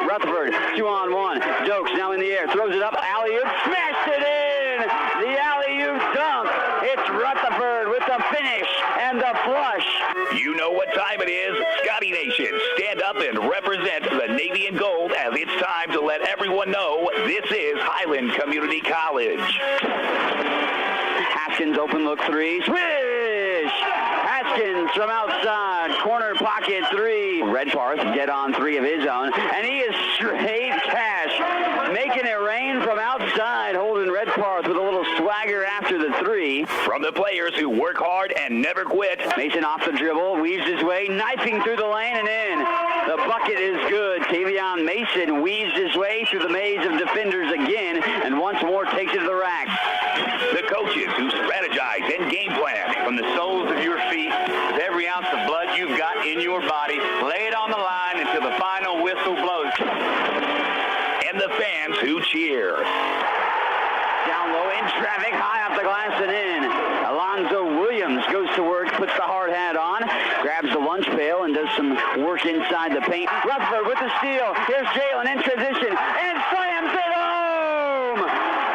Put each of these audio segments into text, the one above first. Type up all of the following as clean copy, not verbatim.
Rutherford, 2-on-1. Dokes now in the air, throws it up, alley-oop, smashed it in! The alley-oop dunk. It's Rutherford with the finish and the flush. You know what time it is. Scotty Nation, stand up and represent the Navy and Gold as it's time to let everyone know this is Highland Community College. Haskins open look three. Swish! Haskins from outside. Corner pocket three. Redparth dead on three of his own. And he is straight cash. Making it rain from outside. Holden Redparth with a little swagger after the three. From the players who work hard and never quit. Mason off the dribble. Weaves his way. Knifing through the lane and in. The bucket is good. Tavion Mason weaves his way through the maze of defenders again. And once more takes it to the rack. The coaches who strategize and game plan from the soles of your feet with every ounce of blood you've got in your body. Lay it on the line until the final whistle blows. And the fans who cheer. Down low in traffic, high off the glass and in. Alonzo Williams goes to work, puts the hard hat on, grabs the lunch pail and does some work inside the paint. Rutherford with the steal. Here's Jalen in transition and slams it home.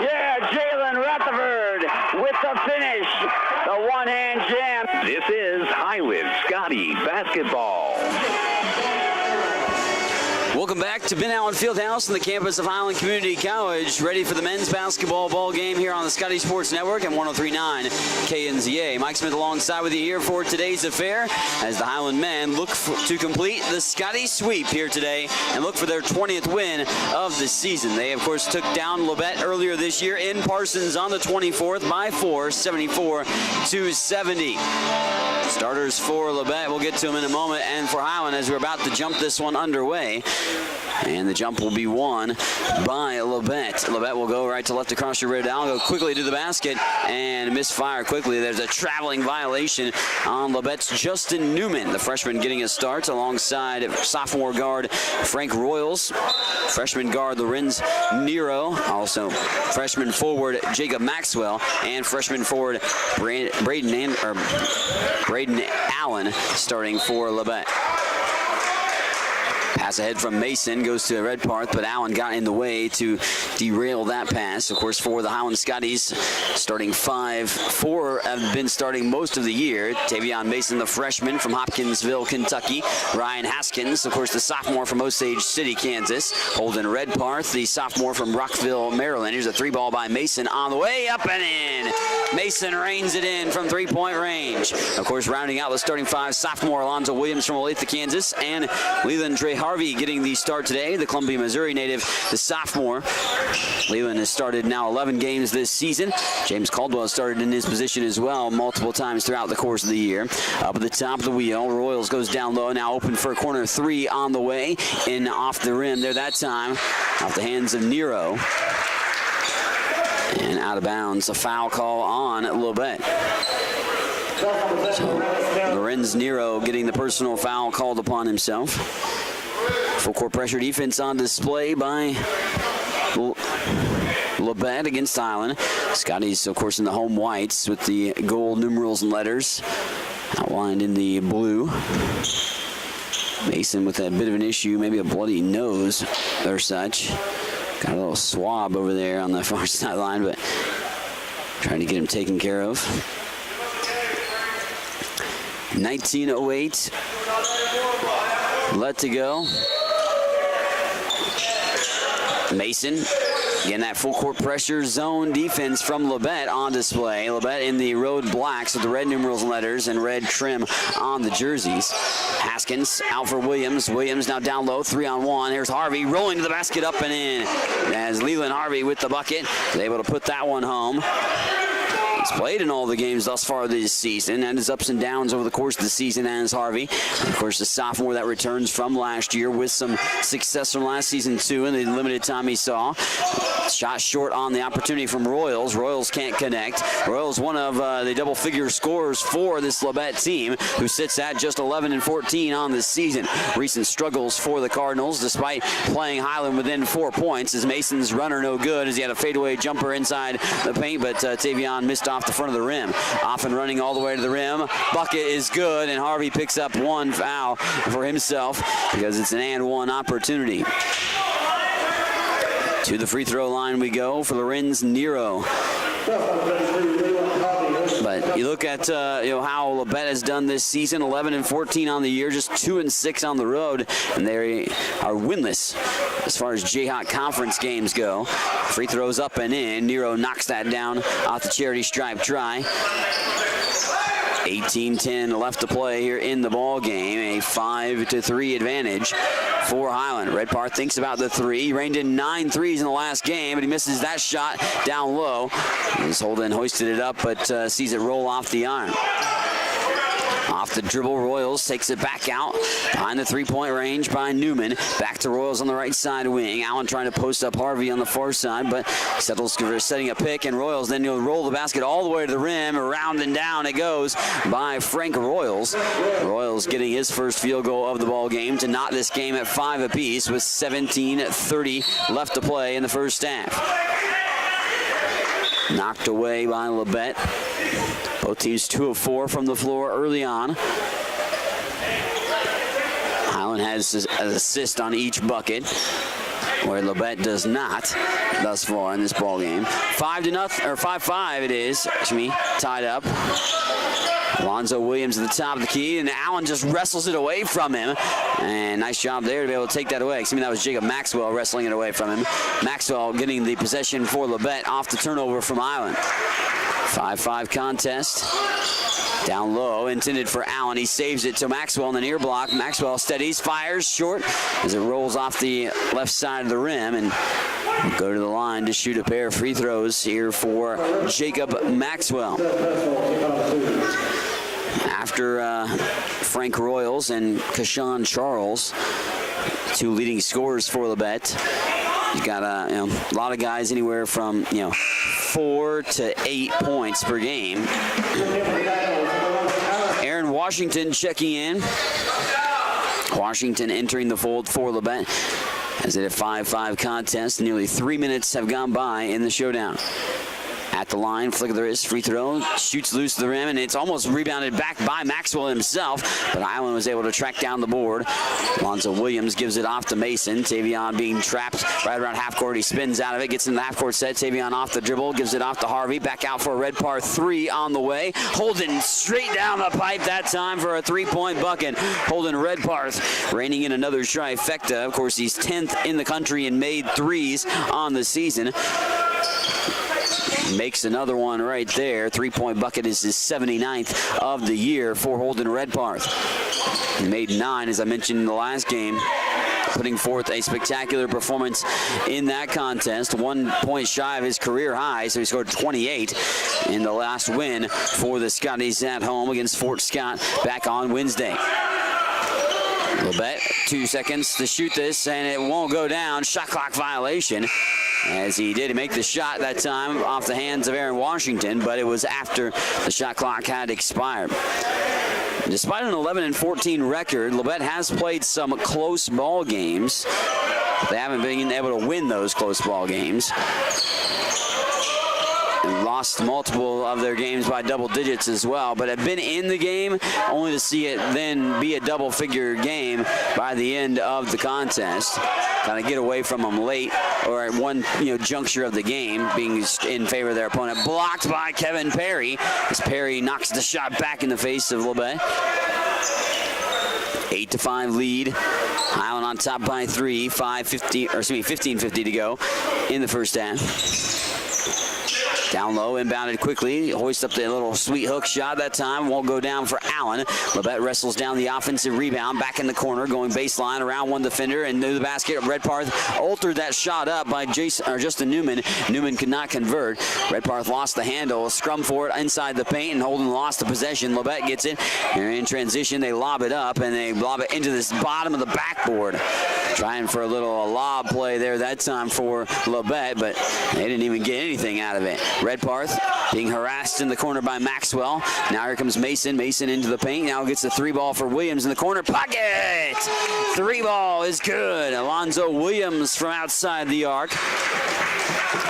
Yeah, Jalen Rutherford with the finish. The one-hand jam. This is Highland Scotty basketball. Welcome back to Ben Allen Fieldhouse on the campus of Highland Community College. Ready for the men's basketball ball game here on the Scotty Sports Network and 103.9 KNZA. Mike Smith alongside with you here for today's affair as the Highland men look to complete the Scotty sweep here today and look for their 20th win of the season. They, of course, took down Labette earlier this year in Parsons on the 24th by 4, 74-70. Starters for Labette, we'll get to them in a moment, and for Highland as we're about to jump this one underway. And the jump will be won by Labette. Labette will go right to left across your red. I'll go quickly to the basket and misfire quickly. There's a traveling violation on Labette's Justin Newman, the freshman getting a start alongside sophomore guard Frank Royals, freshman guard Lorenz Nero, also freshman forward Jacob Maxwell, and freshman forward Braden Allen starting for Labette. Pass ahead from Mason goes to Redparth, but Allen got in the way to derail that pass. Of course, for the Highland Scotties, starting 4 have been starting most of the year. Tavion Mason, the freshman from Hopkinsville, Kentucky. Ryan Haskins, of course, the sophomore from Osage City, Kansas. Holden Redparth, the sophomore from Rockville, Maryland. Here's a three ball by Mason on the way up and in. Mason reins it in from three-point range. Of course, rounding out the starting 5, sophomore Alonzo Williams from Olathe, Kansas, and Leland Dre Harvey getting the start today, the Columbia, Missouri native, the sophomore. Leland has started now 11 games this season. James Caldwell started in his position as well multiple times throughout the course of the year. Up at the top of the wheel, Royals goes down low, now open for a corner 3 on the way, in off the rim there that time, off the hands of Nero. And out of bounds, a foul call on a little bit. So Lorenz Nero getting the personal foul called upon himself. Full court pressure defense on display by Labette against Highland. Scotty's, of course, in the home whites with the gold numerals and letters outlined in the blue. Mason with a bit of an issue, maybe a bloody nose or such. Got a little swab over there on the far sideline, but trying to get him taken care of. 19:08 left to go. Mason, again, that full court pressure zone defense from Labette on display. Labette in the road blacks with the red numerals and letters and red trim on the jerseys. Haskins out for Williams. Williams now down low, 3-on-1. Here's Harvey rolling to the basket up and in. As Leland Harvey with the bucket is able to put that one home. He's played in all the games thus far this season, and his ups and downs over the course of the season as Harvey. Of course, the sophomore that returns from last year with some success from last season, too, in the limited time he saw. Shot short on the opportunity from Royals. Royals can't connect. Royals, one of the double-figure scorers for this Labette team, who sits at just 11-14 on this season. Recent struggles for the Cardinals, despite playing Highland within 4 points, as Mason's runner no good, as he had a fadeaway jumper inside the paint, but Tavion missed off the front of the rim. Off and running all the way to the rim. Bucket is good, and Harvey picks up one foul for himself because it's an and one opportunity. To the free throw line we go for Lorenz Nero. But you look at how Labette has done this season, 11-14 on the year, just 2-6 on the road, and they are winless as far as Jayhawk Conference games go. Free throws up and in. Nero knocks that down off the charity stripe try. 18-10 left to play here in the ball game. A 5-3 advantage for Highland. Redpath thinks about the three. He reined in 9 threes in the last game, but he misses that shot down low. Holden hoisted it up, but sees it roll off the iron. Off the dribble, Royals takes it back out behind the three-point range by Newman. Back to Royals on the right side wing. Allen trying to post up Harvey on the far side, but settles for setting a pick, and Royals then he'll roll the basket all the way to the rim. Around and down it goes by Frank Royals. Royals getting his first field goal of the ball game to knot this game at 5 apiece with 17:30 left to play in the first half. Knocked away by Labette. Both teams 2 of 4 from the floor early on. Highland has an assist on each bucket, where Labette does not thus far in this ball game. 5-5 it is. Tied up. Alonzo Williams at the top of the key, and Allen just wrestles it away from him. And nice job there to be able to take that away. That was Jacob Maxwell wrestling it away from him. Maxwell getting the possession for Labette off the turnover from Highland. 5-5 contest. Down low, intended for Allen. He saves it to Maxwell in the near block. Maxwell steadies, fires short as it rolls off the left side of the rim, and go to the line to shoot a pair of free throws here for Jacob Maxwell. After Frank Royals and Kashawn Charles, 2 leading scorers for Labette. You've got a lot of guys anywhere from 4 to 8 points per game. Aaron Washington checking in. Washington entering the fold for Labette as it a 5-5 contest. Nearly 3 minutes have gone by in the showdown. At the line, flick of the wrist, free throw, shoots loose to the rim, and it's almost rebounded back by Maxwell himself, but Highland was able to track down the board. Alonzo Williams gives it off to Mason. Tavion being trapped right around half court. He spins out of it, gets in the half court set. Tavion off the dribble, gives it off to Harvey. Back out for a red par 3 on the way. Holden straight down the pipe that time for a 3-point bucket. Holden Redparth reining in another trifecta. Of course, he's 10th in the country in made threes on the season. Makes another one right there. 3-point bucket is his 79th of the year for Holden Redparth. He made 9, as I mentioned in the last game, putting forth a spectacular performance in that contest. 1 point shy of his career high, so he scored 28 in the last win for the Scotties at home against Fort Scott back on Wednesday. Labette, 2 seconds to shoot this, and it won't go down. Shot clock violation, as he did make the shot that time off the hands of Aaron Washington, but it was after the shot clock had expired. Despite an 11-14 record, Labette has played some close ball games. They haven't been able to win those close ball games. And lost multiple of their games by double digits as well, but have been in the game only to see it then be a double-figure game by the end of the contest. Kind of get away from them late or at one juncture of the game, being in favor of their opponent. Blocked by Kevin Perry as Perry knocks the shot back in the face of Labette. 8-5 lead. Highland on top by 3. 15:50 to go in the first half. Down low, inbounded quickly. Hoist up the little sweet hook shot that time. Won't go down for Allen. Labette wrestles down the offensive rebound. Back in the corner, going baseline around one defender and near the basket. Redparth altered that shot up by Justin Newman. Newman could not convert. Redparth lost the handle. A scrum for it inside the paint, and Holden lost the possession. Labette gets it. They're in transition. They lob it up, and they lob it into this bottom of the backboard. Trying for a little lob play there that time for Labette, but they didn't even get anything out of it. Redparth being harassed in the corner by Maxwell. Now here comes Mason. Mason into the paint. Now gets the 3-ball for Williams in the corner. Pocket! 3-ball is good. Alonzo Williams from outside the arc.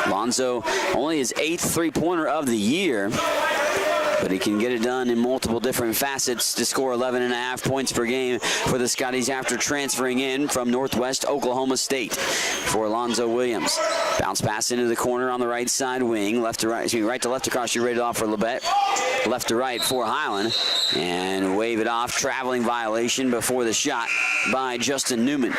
Alonzo only his 8th 3-pointer of the year. but he can get it done in multiple different facets to score 11.5 points per game for the Scotties after transferring in from Northwest Oklahoma State for Alonzo Williams. Bounce pass into the corner on the right side wing, left to right, excuse me, right to left across your radar for Labette, left to right for Highland, and wave it off. Traveling violation before the shot by Justin Newman.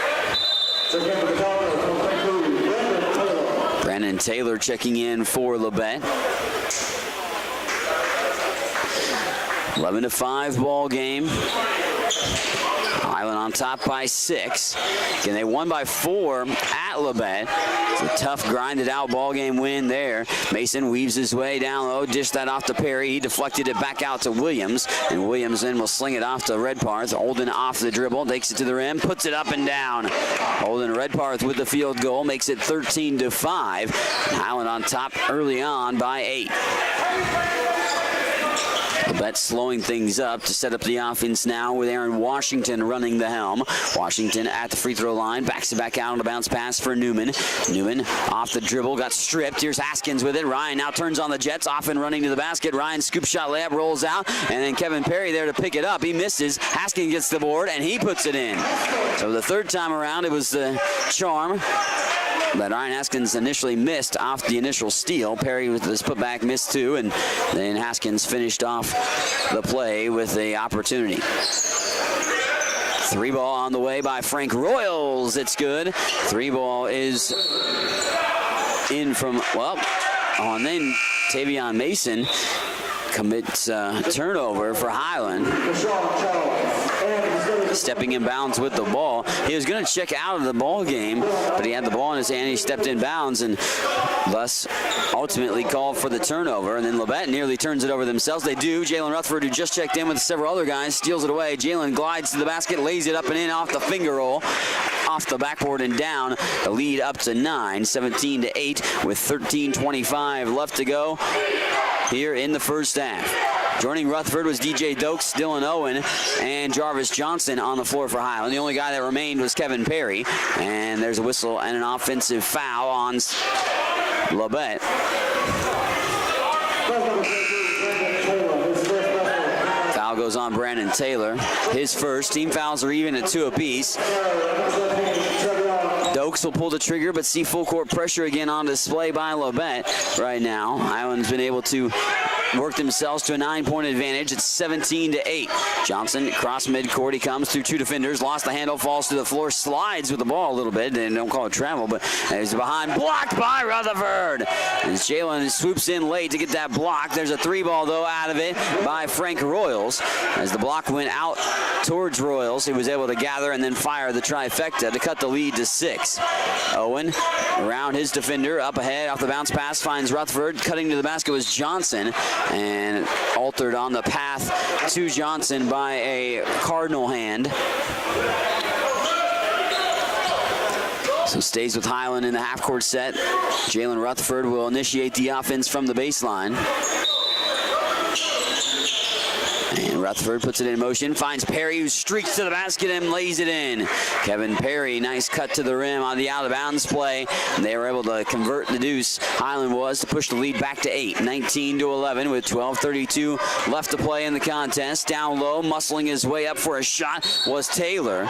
Brandon Taylor checking in for Labette. 11-5 ball game. Highland on top by 6. Again, they won by 4 at Labette. It's a tough, grinded-out ball game win there. Mason weaves his way down low, dished that off to Perry. He deflected it back out to Williams, and Williams then will sling it off to Redparth. Holden off the dribble, takes it to the rim, puts it up and down. Holden Redparth with the field goal, makes it 13-5. Highland on top early on by 8. Labette slowing things up to set up the offense now with Aaron Washington running the helm. Washington at the free throw line, backs it back out on the bounce pass for Newman. Newman off the dribble, got stripped. Here's Haskins with it. Ryan now turns on the Jets, off and running to the basket. Ryan scoop shot layup, rolls out, and then Kevin Perry there to pick it up. He misses. Haskins gets the board, and he puts it in. So the third time around, it was the charm that Ryan Haskins initially missed off the initial steal. Perry with this putback missed too, and then Haskins finished off the play with the opportunity. 3 ball on the way by Frank Royals. It's good. 3 ball is in from, well, and then Tavion Mason commits turnover for Highland. Stepping in bounds with the ball. He was going to check out of the ball game, but he had the ball in his hand. He stepped in bounds and thus ultimately called for the turnover. And then Labette nearly turns it over themselves. They do. Jalen Rutherford, who just checked in with several other guys, steals it away. Jalen glides to the basket, lays it up and in off the finger roll, off the backboard and down. The lead up to 9, 17-8 with 13:25 left to go here in the first half. Joining Rutherford was DJ Dokes, Dylan Owen, and Jarvis Johnson on the floor for Highland. The only guy that remained was Kevin Perry. And there's a whistle and an offensive foul on Labette. Foul goes on Brandon Taylor. His first. Team fouls are even at 2 apiece. Dokes will pull the trigger, but see full court pressure again on display by Labette right now. Highland's been able to work themselves to a 9-point advantage. It's 17-8. Johnson across midcourt. He comes through 2 defenders. Lost the handle, falls to the floor, slides with the ball a little bit. They don't call it travel, but he's behind. Blocked by Rutherford. And Jalen swoops in late to get that block. There's a 3 ball, though, out of it by Frank Royals. As the block went out towards Royals, he was able to gather and then fire the trifecta to cut the lead to 6. Owen around his defender, up ahead off the bounce pass, finds Rutherford. Cutting to the basket was Johnson, and altered on the path to Johnson by a Cardinal hand. So stays with Highland in the half-court set. Jalen Rutherford will initiate the offense from the baseline. And Rutherford puts it in motion, finds Perry, who streaks to the basket and lays it in. Kevin Perry, nice cut to the rim on the out-of-bounds play. And they were able to convert the deuce. Highland was to push the lead back to 8, 19-11 with 12:32 left to play in the contest. Down low, muscling his way up for a shot was Taylor.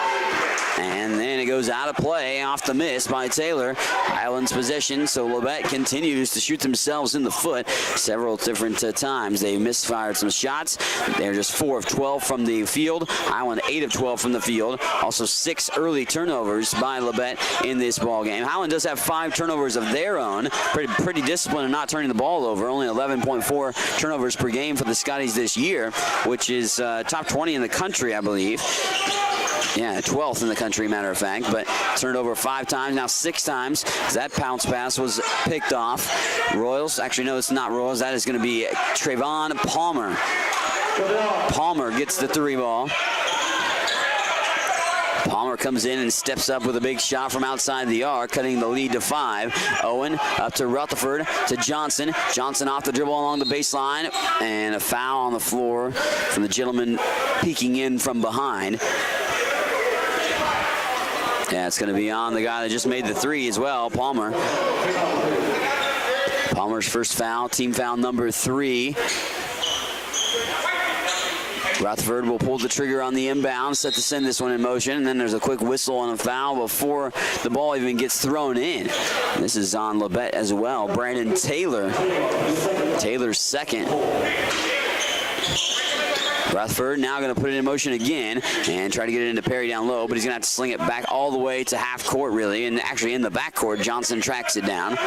And then it goes out of play off the miss by Taylor. Highland's possession, so Labette continues to shoot themselves in the foot several different times. They misfired some shots. They're just 4 of 12 from the field. Highland 8 of 12 from the field. Also 6 early turnovers by Labette in this ball game. Highland does have 5 turnovers of their own. Pretty disciplined in not turning the ball over. Only 11.4 turnovers per game for the Scotties this year, which is top 20 in the country, I believe. Yeah, 12th in the country, matter of fact, but turned over 5 times, now 6 times. That bounce pass was picked off. Royals, actually, no, it's not Royals. That is going to be Trayvon Palmer. Palmer gets the 3 ball. Palmer comes in and steps up with a big shot from outside the arc, cutting the lead to 5. Owen up to Rutherford to Johnson. Johnson off the dribble along the baseline, and a foul on the floor from the gentleman peeking in from behind. Yeah, it's going to be on the guy that just made the 3 as well, Palmer. Palmer's first foul, team foul number 3. Rutherford will pull the trigger on the inbound, set to send this one in motion, and then there's a quick whistle on a foul before the ball even gets thrown in. This is on Labette as well. Brandon Taylor. Taylor's second. Rutherford now going to put it in motion again and try to get it into Perry down low, but he's going to have to sling it back all the way to half court, really, and actually in the backcourt. Johnson tracks it down.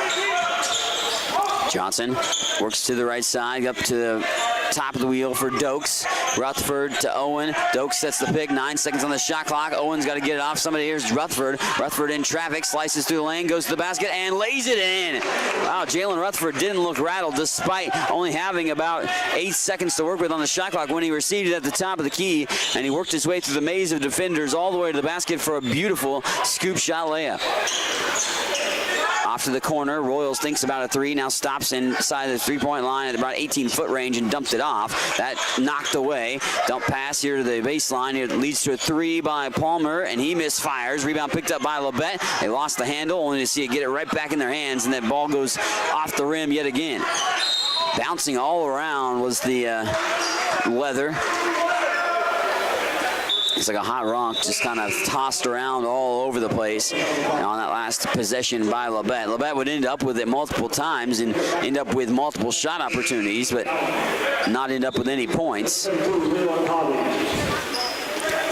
Johnson works to the right side, up to the top of the wheel for Dokes. Rutherford to Owen. Dokes sets the pick. 9 seconds on the shot clock. Owen's got to get it off. Somebody here's Rutherford. Rutherford in traffic, slices through the lane, goes to the basket, and lays it in. Wow, Jalen Rutherford didn't look rattled despite only having about 8 seconds to work with on the shot clock when he received it at the top of the key, and he worked his way through the maze of defenders all the way to the basket for a beautiful scoop shot layup. Off to the corner. Royals thinks about a three. Now stops inside the three-point line at about 18-foot range and dumps it off. That knocked away. Dump pass here to the baseline. It leads to a three by Palmer, and he misfires. Rebound picked up by Labette. They lost the handle, only to see it get it right back in their hands, and that ball goes off the rim yet again. Bouncing all around was the leather. It's like a hot rock, just kind of tossed around all over the place on that last possession by Labette. Labette would end up with it multiple times and end up with multiple shot opportunities, but not end up with any points.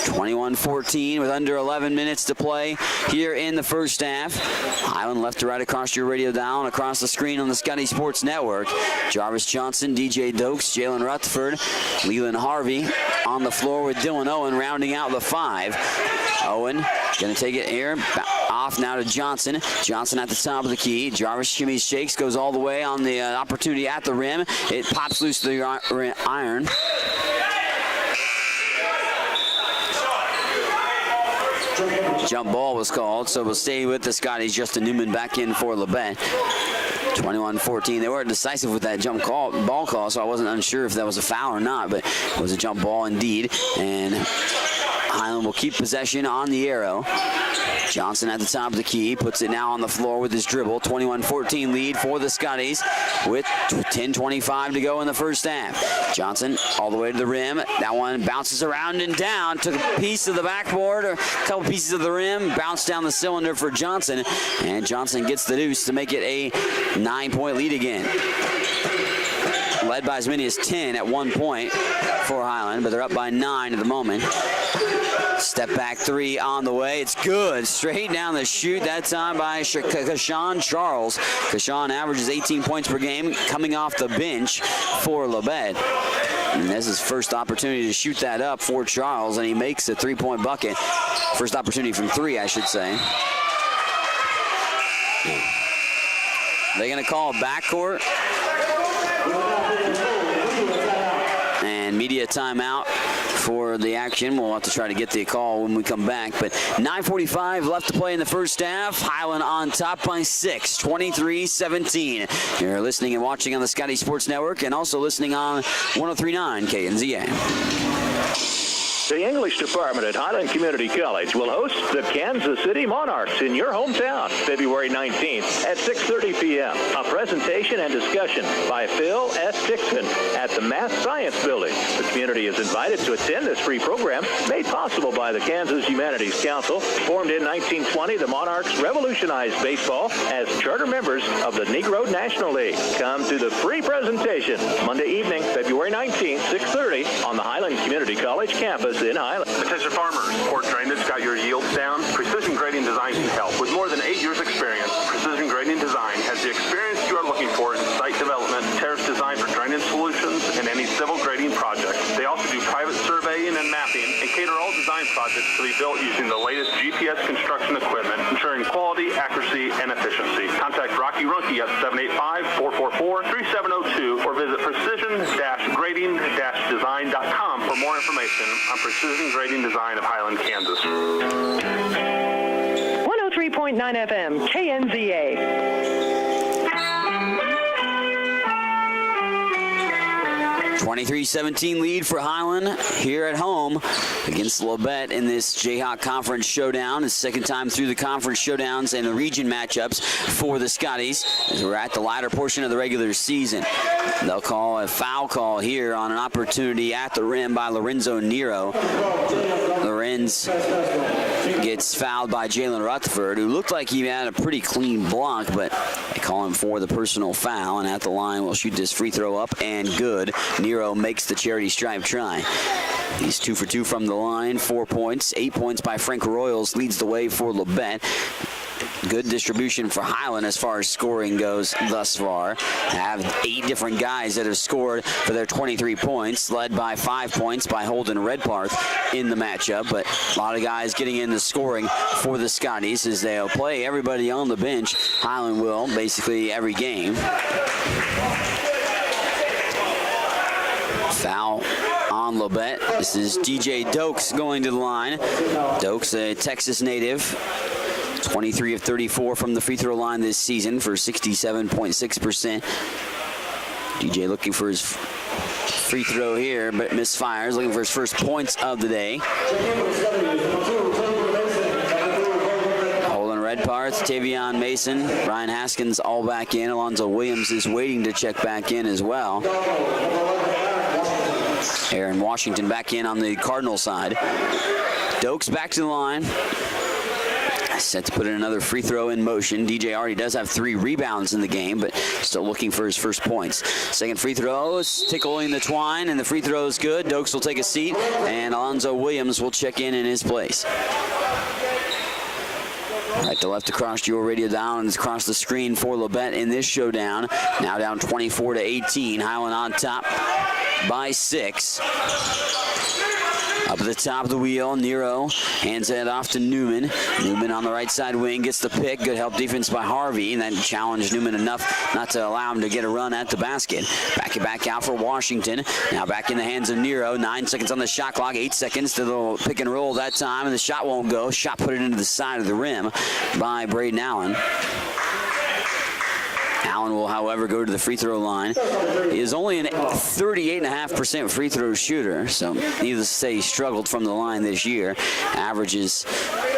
21-14 with under 11 minutes to play here in the first half. Highland left to right across your radio dial and across the screen on the Scotty Sports Network. Jarvis Johnson, DJ Dokes, Jalen Rutherford, Leland Harvey on the floor with Dylan Owen rounding out the five. Owen going to take it here. Off now to Johnson. Johnson at the top of the key. Jarvis shimmies, shakes, goes all the way on the opportunity at the rim. It pops loose to the iron. Jump ball was called, so we'll stay with the Scotties. Justin Newman back in for Labette. 21-14. They weren't decisive with that ball call, so I wasn't unsure if that was a foul or not, but it was a jump ball indeed. And Highland will keep possession on the arrow. Johnson at the top of the key, puts it now on the floor with his dribble. 21-14 lead for the Scotties with 10:25 to go in the first half. Johnson all the way to the rim. That one bounces around and down. Took a piece of the backboard, or a couple pieces of the rim, bounced down the cylinder for Johnson, and Johnson gets the deuce to make it a 9-point lead again. Led by as many as 10 at 1 point for Highland, but they're up by 9 at the moment. Step back three on the way. It's good. Straight down the chute, that time by Kashawn Charles. Kashawn averages 18 points per game coming off the bench for Labette. And this is first opportunity to shoot that up for Charles, and he makes a 3-point bucket. First opportunity from three, I should say. They're going to call a backcourt and media timeout for the action. We'll have to try to get the call when we come back. But 9:45 left to play in the first half. Highland on top by 6, 23-17. You're listening and watching on the Scotty Sports Network and also listening on 103.9 KNZA. The English department at Highland Community College will host the Kansas City Monarchs in your hometown February 19th at 6:30 p.m. A presentation and discussion by Phil S. Dixon at the Math Science Building. The community is invited to attend this free program made possible by the Kansas Humanities Council. Formed in 1920, the Monarchs revolutionized baseball as charter members of the Negro National League. Come to the free presentation Monday evening, February 19th, 6:30 on the Highland Community College campus in Highland. Attention farmers, poor drainage got your yields down? Precision Grading Design can help. With more than 8 years experience, Precision Grading Design has the experience you are looking for in site development, terrace design for drainage solutions, and any civil grading project. They also do private surveying and mapping and cater all design projects to be built using the latest GPS construction equipment, ensuring quality, accuracy, and efficiency. Contact Rocky Runke at 785-444-3702 or visit precision-grading-design.com for more information on Precision Grading Design of Highland, Kansas. 103.9 FM, KNZA. 23-17 lead for Highland here at home against Labette in this Jayhawk Conference Showdown. It's the second time through the conference showdowns and the region matchups for the Scotties as we're at the latter portion of the regular season. They'll call a foul call here on an opportunity at the rim by Lorenzo Nero. Lorenz gets fouled by Jalen Rutherford, who looked like he had a pretty clean block, but they call him for the personal foul, and at the line will shoot this free throw up and good. Nero makes the charity stripe try. He's 2 for 2 from the line, 4 points, 8 points by Frank Royals, leads the way for Labette. Good distribution for Highland as far as scoring goes thus far. Have 8 different guys that have scored for their 23 points, led by 5 points by Holden Redparth in the matchup. But a lot of guys getting in the scoring for the Scotties as they'll play everybody on the bench. Highland will basically every game. Foul on Labette. This is DJ Dokes going to the line. Dokes, a Texas native. 23 of 34 from the free throw line this season for 67.6%. DJ looking for his free throw here, but misfires. Looking for his first points of the day. Holden Redparth, Tavion Mason, Ryan Haskins all back in. Alonzo Williams is waiting to check back in as well. Aaron Washington back in on the Cardinal side. Dokes back to the line. Set to put in another free throw in motion. DJ already does have 3 rebounds in the game, but still looking for his first points. Second free throw is tickling the twine, and the free throw is good. Dokes will take a seat, and Alonzo Williams will check in his place. Right to left across your radio dial and across the screen for Labette in this showdown. Now down 24-18. Highland on top by 6. Up at the top of the wheel, Nero hands it off to Newman. Newman on the right side wing gets the pick. Good help defense by Harvey, and that challenged Newman enough not to allow him to get a run at the basket. Back it back out for Washington. Now back in the hands of Nero. 9 seconds on the shot clock. 8 seconds to the pick and roll that time, and the shot won't go. Shot put it into the side of the rim by Braden Allen. Allen will, however, go to the free throw line. He is only a 38.5% free throw shooter, so needless to say, he struggled from the line this year. Averages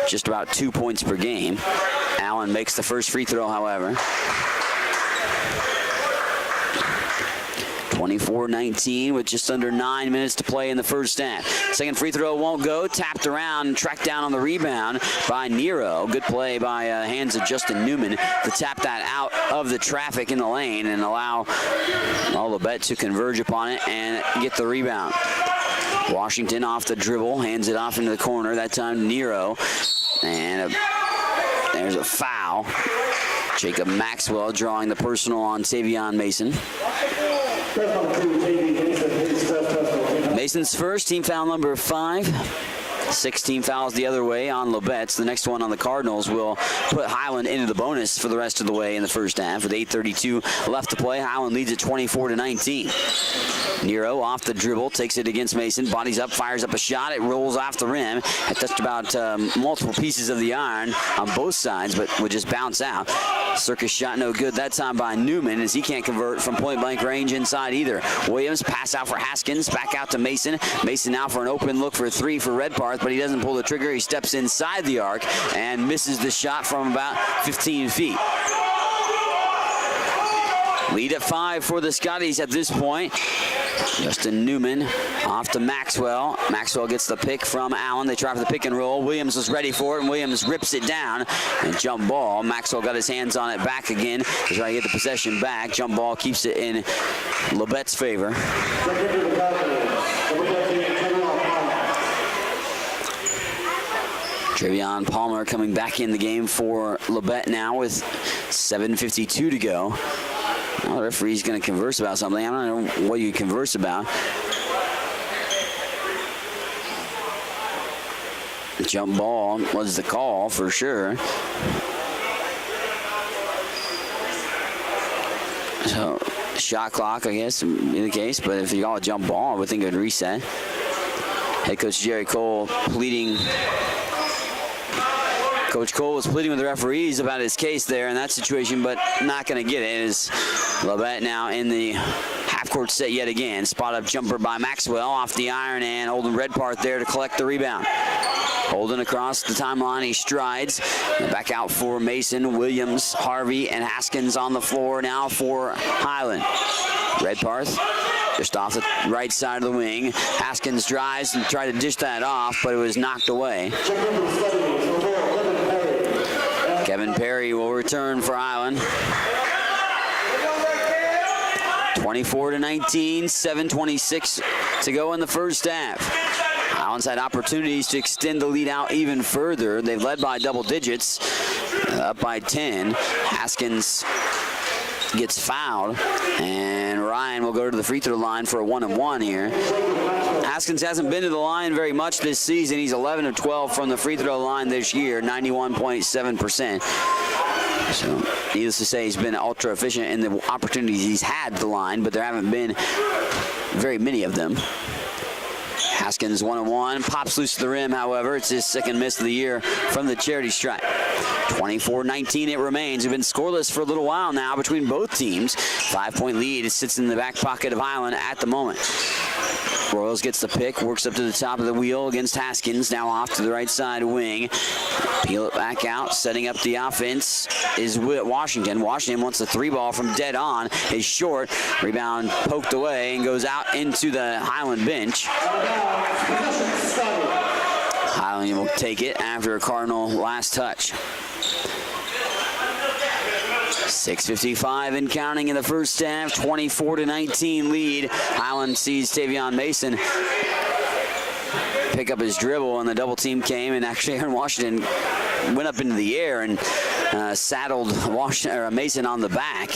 just about 2 points per game. Allen makes the first free throw, however. 24-19 with just under 9 minutes to play in the first half. Second free throw won't go. Tapped around and tracked down on the rebound by Nero. Good play by hands of Justin Newman to tap that out of the traffic in the lane and allow Labette to converge upon it and get the rebound. Washington off the dribble, hands it off into the corner. That time Nero. And there's a foul. Jacob Maxwell drawing the personal on Tavion Mason. Mason's first, team foul number 5. 16 fouls the other way on Labette. The next one on the Cardinals will put Highland into the bonus for the rest of the way in the first half. With 8:32 left to play, Highland leads at 24-19. Nero off the dribble, takes it against Mason, bodies up, fires up a shot. It rolls off the rim. It touched about multiple pieces of the iron on both sides, but would just bounce out. Circus shot no good that time by Newman, as he can't convert from point-blank range inside either. Williams pass out for Haskins, back out to Mason. Mason now for an open look for 3 for Redparth, but he doesn't pull the trigger. He steps inside the arc and misses the shot from about 15 feet. Lead at 5 for the Scotties at this point. Justin Newman off to Maxwell. Maxwell gets the pick from Allen. They try for the pick and roll. Williams was ready for it, and Williams rips it down. And jump ball. Maxwell got his hands on it back again to try to get the possession back. Jump ball keeps it in Labette's favor. Trevion Palmer coming back in the game for Labette now with 7:52 to go. Well, the referee's going to converse about something. I don't know what you converse about. The jump ball was the call for sure. So, shot clock, I guess, in the case. But if you call a jump ball, I would think it would reset. Head coach Jerry Cole pleading. Coach Cole was pleading with the referees about his case there in that situation, but not going to get it. As Labette now in the half half-court set yet again. Spot-up jumper by Maxwell off the iron, and Holden Redpath there to collect the rebound. Holden across the timeline, he strides. And back out for Mason, Williams, Harvey, and Haskins on the floor now for Highland. Redpath just off the right side of the wing. Haskins drives and tried to dish that off, but it was knocked away. Kevin Perry will return for Highland. 24-19, 7:26 to go in the first half. Highland's had opportunities to extend the lead out even further. They've led by double digits, up by 10. Haskins gets fouled, and Ryan will go to the free throw line for a 1-and-1 here. Haskins hasn't been to the line very much this season. He's 11 of 12 from the free throw line this year, 91.7%. So, needless to say, he's been ultra efficient in the opportunities he's had at the line, but there haven't been very many of them. Haskins 1-on-1, pops loose to the rim, however. It's his second miss of the year from the charity stripe. 24-19 it remains. We've been scoreless for a little while now between both teams. 5-point lead. It sits in the back pocket of Highland at the moment. Royals gets the pick, works up to the top of the wheel against Haskins, now off to the right side wing. Peel it back out, setting up the offense is Washington. Washington wants a three ball from dead on. Is short, rebound poked away and goes out into the Highland bench. Highland will take it after a Cardinal last touch. 6:55 and counting in the first half, 24-19 lead. Highland sees Tavion Mason pick up his dribble, and the double team came, and actually Aaron Washington went up into the air and saddled Mason on the back.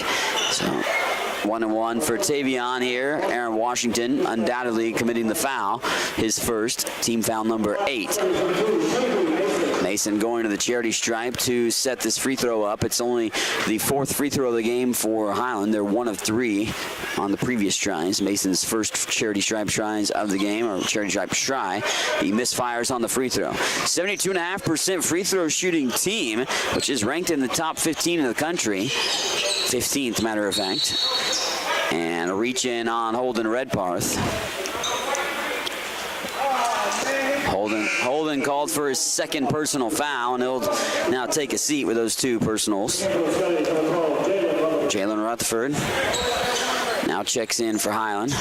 So 1-and-1 for Tavion here. Aaron Washington undoubtedly committing the foul, his first, team foul number 8. Mason going to the charity stripe to set this free throw up. It's only the 4th free throw of the game for Highland. They're 1 of 3 on the previous tries. Mason's first charity stripe tries of the game, or charity stripe try. He misfires on the free throw. 72.5% free throw shooting team, which is ranked in the top 15 in the country. 15th, matter of fact. And a reach in on Holden Redpath. Holden called for his second personal foul, and he'll now take a seat with those 2 personals. Jalen Rutherford now checks in for Highland.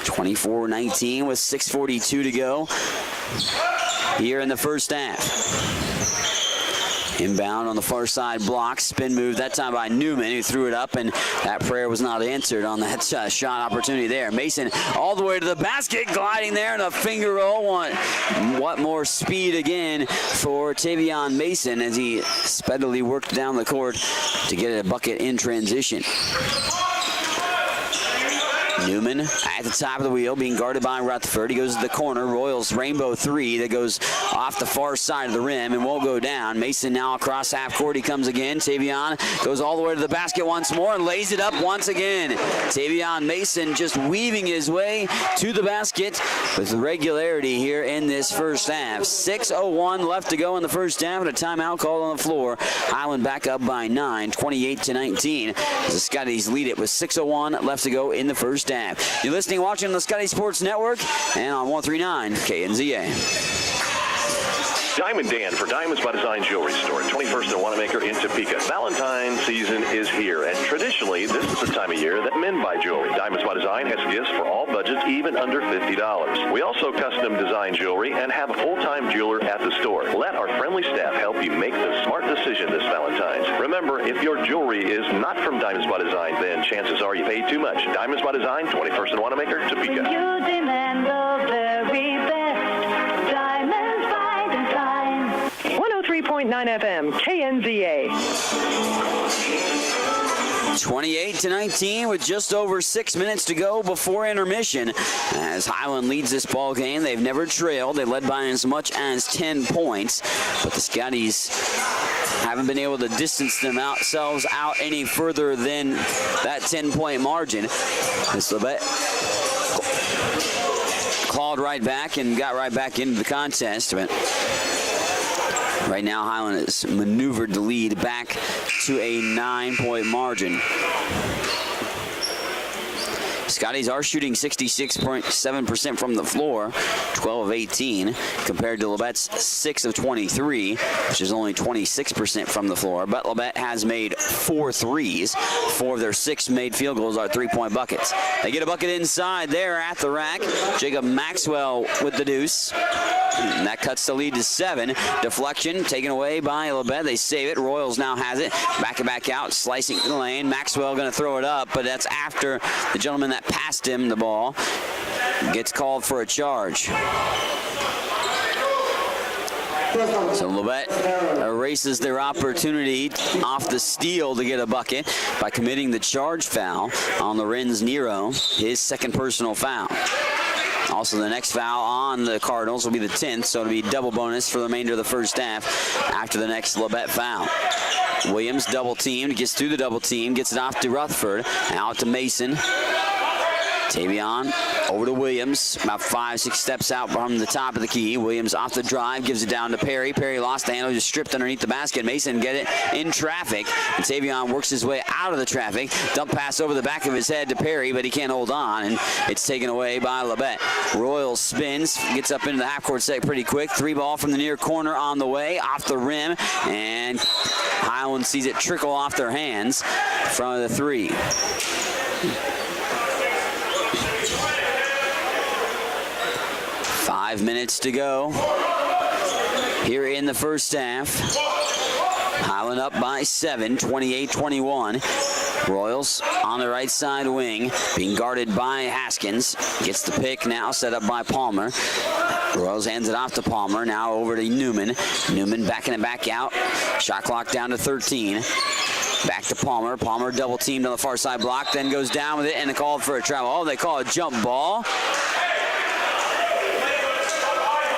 24-19 with 6:42 to go here in the first half. Inbound on the far side block, spin move that time by Newman, who threw it up, and that prayer was not answered on that shot opportunity there. Mason all the way to the basket, gliding there, and a finger roll. What more speed again for Tavion Mason as he speedily worked down the court to get a bucket in transition. Newman at the top of the wheel, being guarded by Rutherford. He goes to the corner. Royals rainbow 3 that goes off the far side of the rim and won't go down. Mason now across half court. He comes again. Tavion goes all the way to the basket once more and lays it up once again. Tavion Mason just weaving his way to the basket with regularity here in this first half. 6:01 left to go in the first half, and a timeout called on the floor. Highland back up by 9, 28-19. The Scotties lead it with 6:01 left to go in the first half. You're listening, watching on the Scotty Sports Network and on 103.9 KNZA. Diamond Dan for Diamonds by Design Jewelry Store, 21st and Wanamaker in Topeka. Valentine's season is here, and traditionally, this is the time of year that men buy jewelry. Diamonds by Design has gifts for all budgets, even under $50. We also custom design jewelry and have a full-time jeweler at the store. Let our friendly staff help you make the smart decision this Valentine's. Remember, if your jewelry is not from Diamonds by Design, then chances are you paid too much. Diamonds by Design, 21st and Wanamaker, Topeka. You demand the very best. Diamonds by Design. 103.9 FM, KNZA. 28-19 with just over 6 minutes to go before intermission. As Highland leads this ball game, they've never trailed. They led by as much as 10 points, but the Scotties haven't been able to distance themselves out any further than that 10-point margin. As Labette clawed right back and got right back into the contest, but right now, Highland has maneuvered the lead back to a 9-point margin. Scotties are shooting 66.7% from the floor, 12 of 18, compared to Labette's 6 of 23, which is only 26% from the floor. But Labette has made 4 threes. 4 of their 6 made field goals are 3-point buckets. They get a bucket inside there at the rack. Jacob Maxwell with the deuce. And that cuts the lead to 7. Deflection taken away by Labette. They save it. Royals now has it. Back out, slicing the lane. Maxwell going to throw it up, but that's after the gentleman that passed him the ball gets called for a charge. So Labette erases their opportunity off the steal to get a bucket by committing the charge foul on Lorenz Nero, his second personal foul. Also, the next foul on the Cardinals will be the 10th, so it'll be double bonus for the remainder of the first half after the next Labette foul. Williams double-teamed, gets through the double team, gets it off to Rutherford, out to Mason. Tavion over to Williams, about 5-6 steps out from the top of the key. Williams off the drive, gives it down to Perry. Perry lost the handle, just stripped underneath the basket. Mason get it in traffic, and Tavion works his way out of the traffic. Dump pass over the back of his head to Perry, but he can't hold on, and it's taken away by Labette. Royals spins, gets up into the half-court set pretty quick. 3-ball from the near corner on the way, off the rim, and Highland sees it trickle off their hands from the 3. Five minutes to go here in the first half. Highland up by 7, 28-21. Royals on the right side wing, being guarded by Haskins. Gets the pick now, set up by Palmer. Royals hands it off to Palmer, now over to Newman. Newman backing it back out. Shot clock down to 13. Back to Palmer. Palmer double teamed on the far side block, then goes down with it and called for a travel. Oh, they call a jump ball.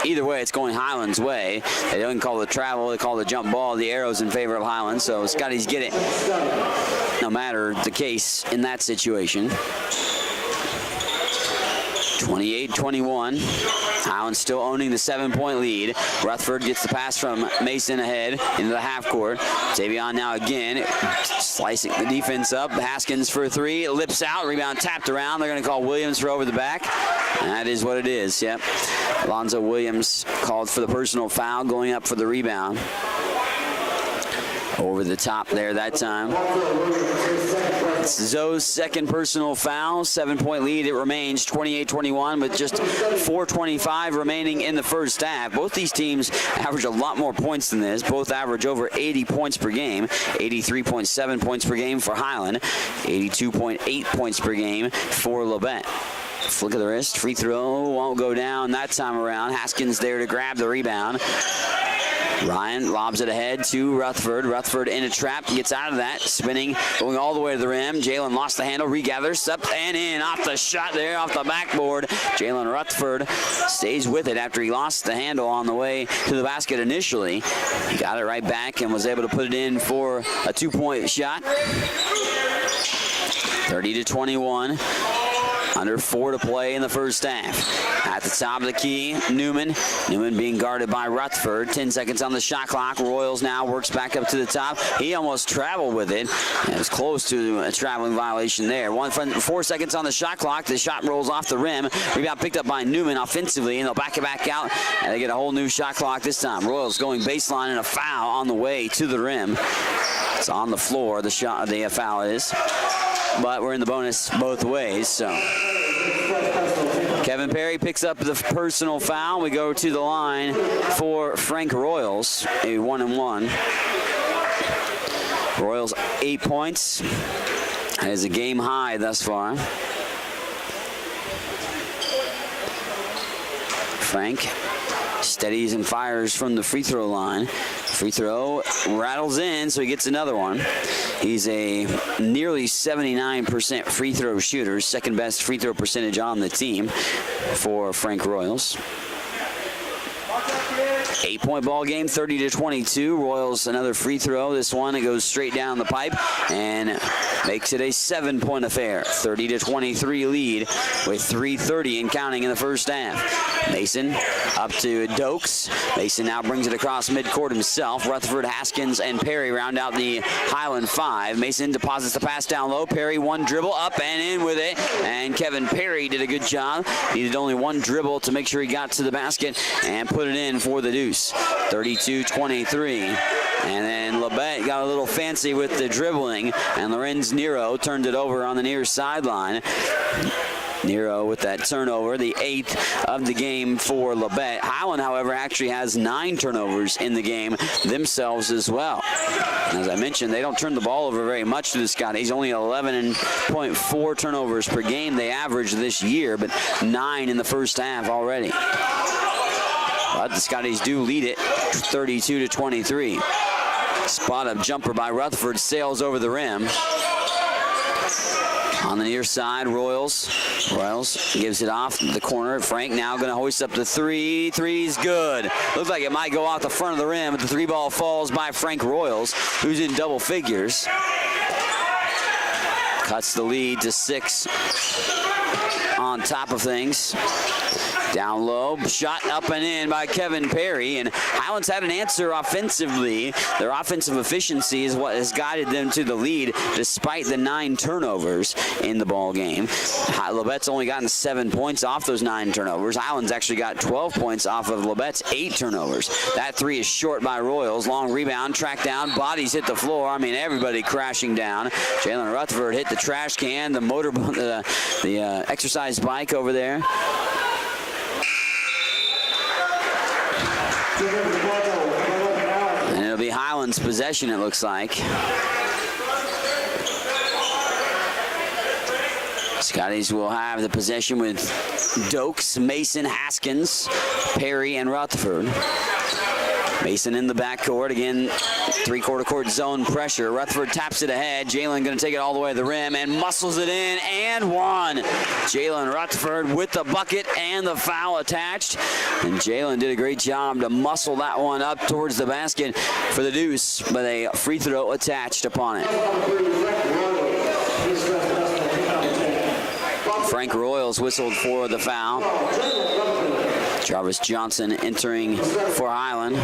Either way, it's going Highland's way. They don't call the travel, they call the jump ball. The arrow's in favor of Highland, so Scotties get it no matter the case in that situation. 28-21. Highland still owning the 7-point lead. Rutherford gets the pass from Mason ahead into the half court. Tavion now again slicing the defense up. Haskins for a 3. Lips out. Rebound tapped around. They're going to call Williams for over the back. And that is what it is. Yep. Alonzo Williams called for the personal foul, going up for the rebound. Over the top there that time. It's Zoe's second personal foul. 7-point lead. It remains 28-21 with just 4:25 remaining in the first half. Both these teams average a lot more points than this. Both average over 80 points per game. 83.7 points per game for Highland. 82.8 points per game for Labette. Flick of the wrist. Free throw won't go down that time around. Haskins there to grab the rebound. Ryan lobs it ahead to Rutherford. Rutherford in a trap, gets out of that, spinning, going all the way to the rim. Jalen lost the handle, regathers, up and in, off the shot there, off the backboard. Jalen Rutherford stays with it after he lost the handle on the way to the basket initially. He got it right back and was able to put it in for a 2-point shot. 30-21. Under 4 to play in the first half. At the top of the key, Newman. Newman being guarded by Rutherford. 10 seconds on the shot clock. Royals now works back up to the top. He almost traveled with it. It was close to a traveling violation there. 4 seconds on the shot clock. The shot rolls off the rim. Rebound picked up by Newman offensively, and they'll back it back out. And they get a whole new shot clock this time. Royals going baseline and a foul on the way to the rim. It's on the floor. The foul is. But we're in the bonus both ways, so. Kevin Perry picks up the personal foul. We go to the line for Frank Royals, a 1-and-1. Royals 8 points. That is a game high thus far. Frank steadies and fires from the free throw line. Free throw rattles in, so he gets another one. He's a nearly 79% free throw shooter, second best free throw percentage on the team for Frank Royals. 8-point ball game, 30-22. Royals another free throw. This one, it goes straight down the pipe and makes it a 7-point affair. 30-23 lead with 3:30 and counting in the first half. Mason up to Dokes. Mason now brings it across midcourt himself. Rutherford, Haskins, and Perry round out the Highland 5. Mason deposits the pass down low. Perry one dribble up and in with it. And Kevin Perry did a good job. Needed only one dribble to make sure he got to the basket and put it in for the deuce. 32-23. And then Labette got a little fancy with the dribbling, and Lorenz Nero turned it over on the near sideline. Nero with that turnover, the 8th of the game for Labette. Highland, however, actually has 9 turnovers in the game themselves as well. And as I mentioned, they don't turn the ball over very much to the Scotties. Only 11.4 turnovers per game they average this year, but 9 in the first half already. But the Scotties do lead it 32-23. Spot up jumper by Rutherford, sails over the rim. On the near side, Royals gives it off the corner. Frank now going to hoist up the three. Three's good. Looks like it might go off the front of the rim, but the 3 ball falls by Frank Royals, who's in double figures. Cuts the lead to 6 on top of things. Down low, shot up and in by Kevin Perry, and Highland's had an answer offensively. Their offensive efficiency is what has guided them to the lead despite the 9 turnovers in the ball game. Labette's only gotten 7 points off those 9 turnovers. Highland's actually got 12 points off of Labette's 8 turnovers. That 3 is short by Royals. Long rebound, track down, bodies hit the floor. I mean, everybody crashing down. Jalen Rutherford hit the trash can, the motor, the exercise bike over there. And it'll be Highland's possession, it looks like. Scotties will have the possession with Dokes, Mason, Haskins, Perry, and Rutherford. Mason in the backcourt. Again, 3-quarter court zone pressure. Rutherford taps it ahead. Jalen going to take it all the way to the rim and muscles it in and one. Jalen Rutherford with the bucket and the foul attached. And Jalen did a great job to muscle that one up towards the basket for the deuce, but a free throw attached upon it. Frank Royals whistled for the foul. Jarvis Johnson entering for Highland.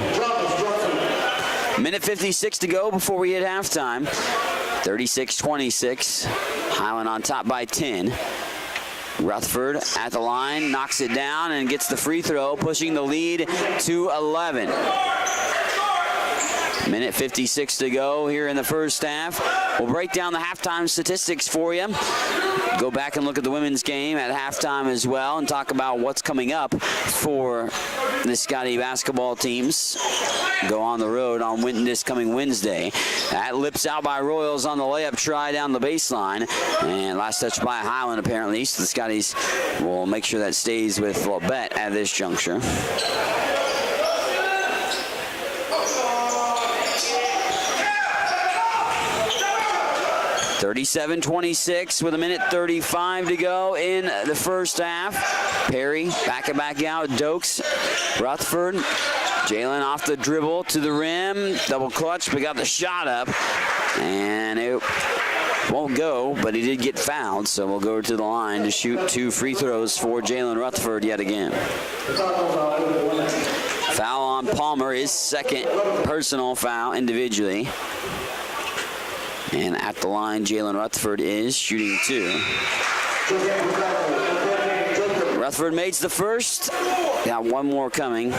Minute 56 to go before we hit halftime. 36-26. Highland on top by 10. Rutherford at the line, knocks it down and gets the free throw, pushing the lead to 11. Minute 56 to go here in the first half. We'll break down the halftime statistics for you. Go back and look at the women's game at halftime as well and talk about what's coming up for the Scotty basketball teams. Go on the road on this coming Wednesday. That lips out by Royals on the layup try down the baseline. And last touch by Highland apparently. So the Scotties will make sure that stays with Labette at this juncture. 37-26 with a minute 35 to go in the first half. Perry back out. Dokes, Rutherford. Jalen off the dribble to the rim. Double clutch, but got the shot up. And it won't go, but he did get fouled. So we'll go to the line to shoot 2 free throws for Jalen Rutherford yet again. Foul on Palmer, his second personal foul individually. And at the line, Jalen Rutherford is shooting 2. Rutherford makes the first. Got one more coming.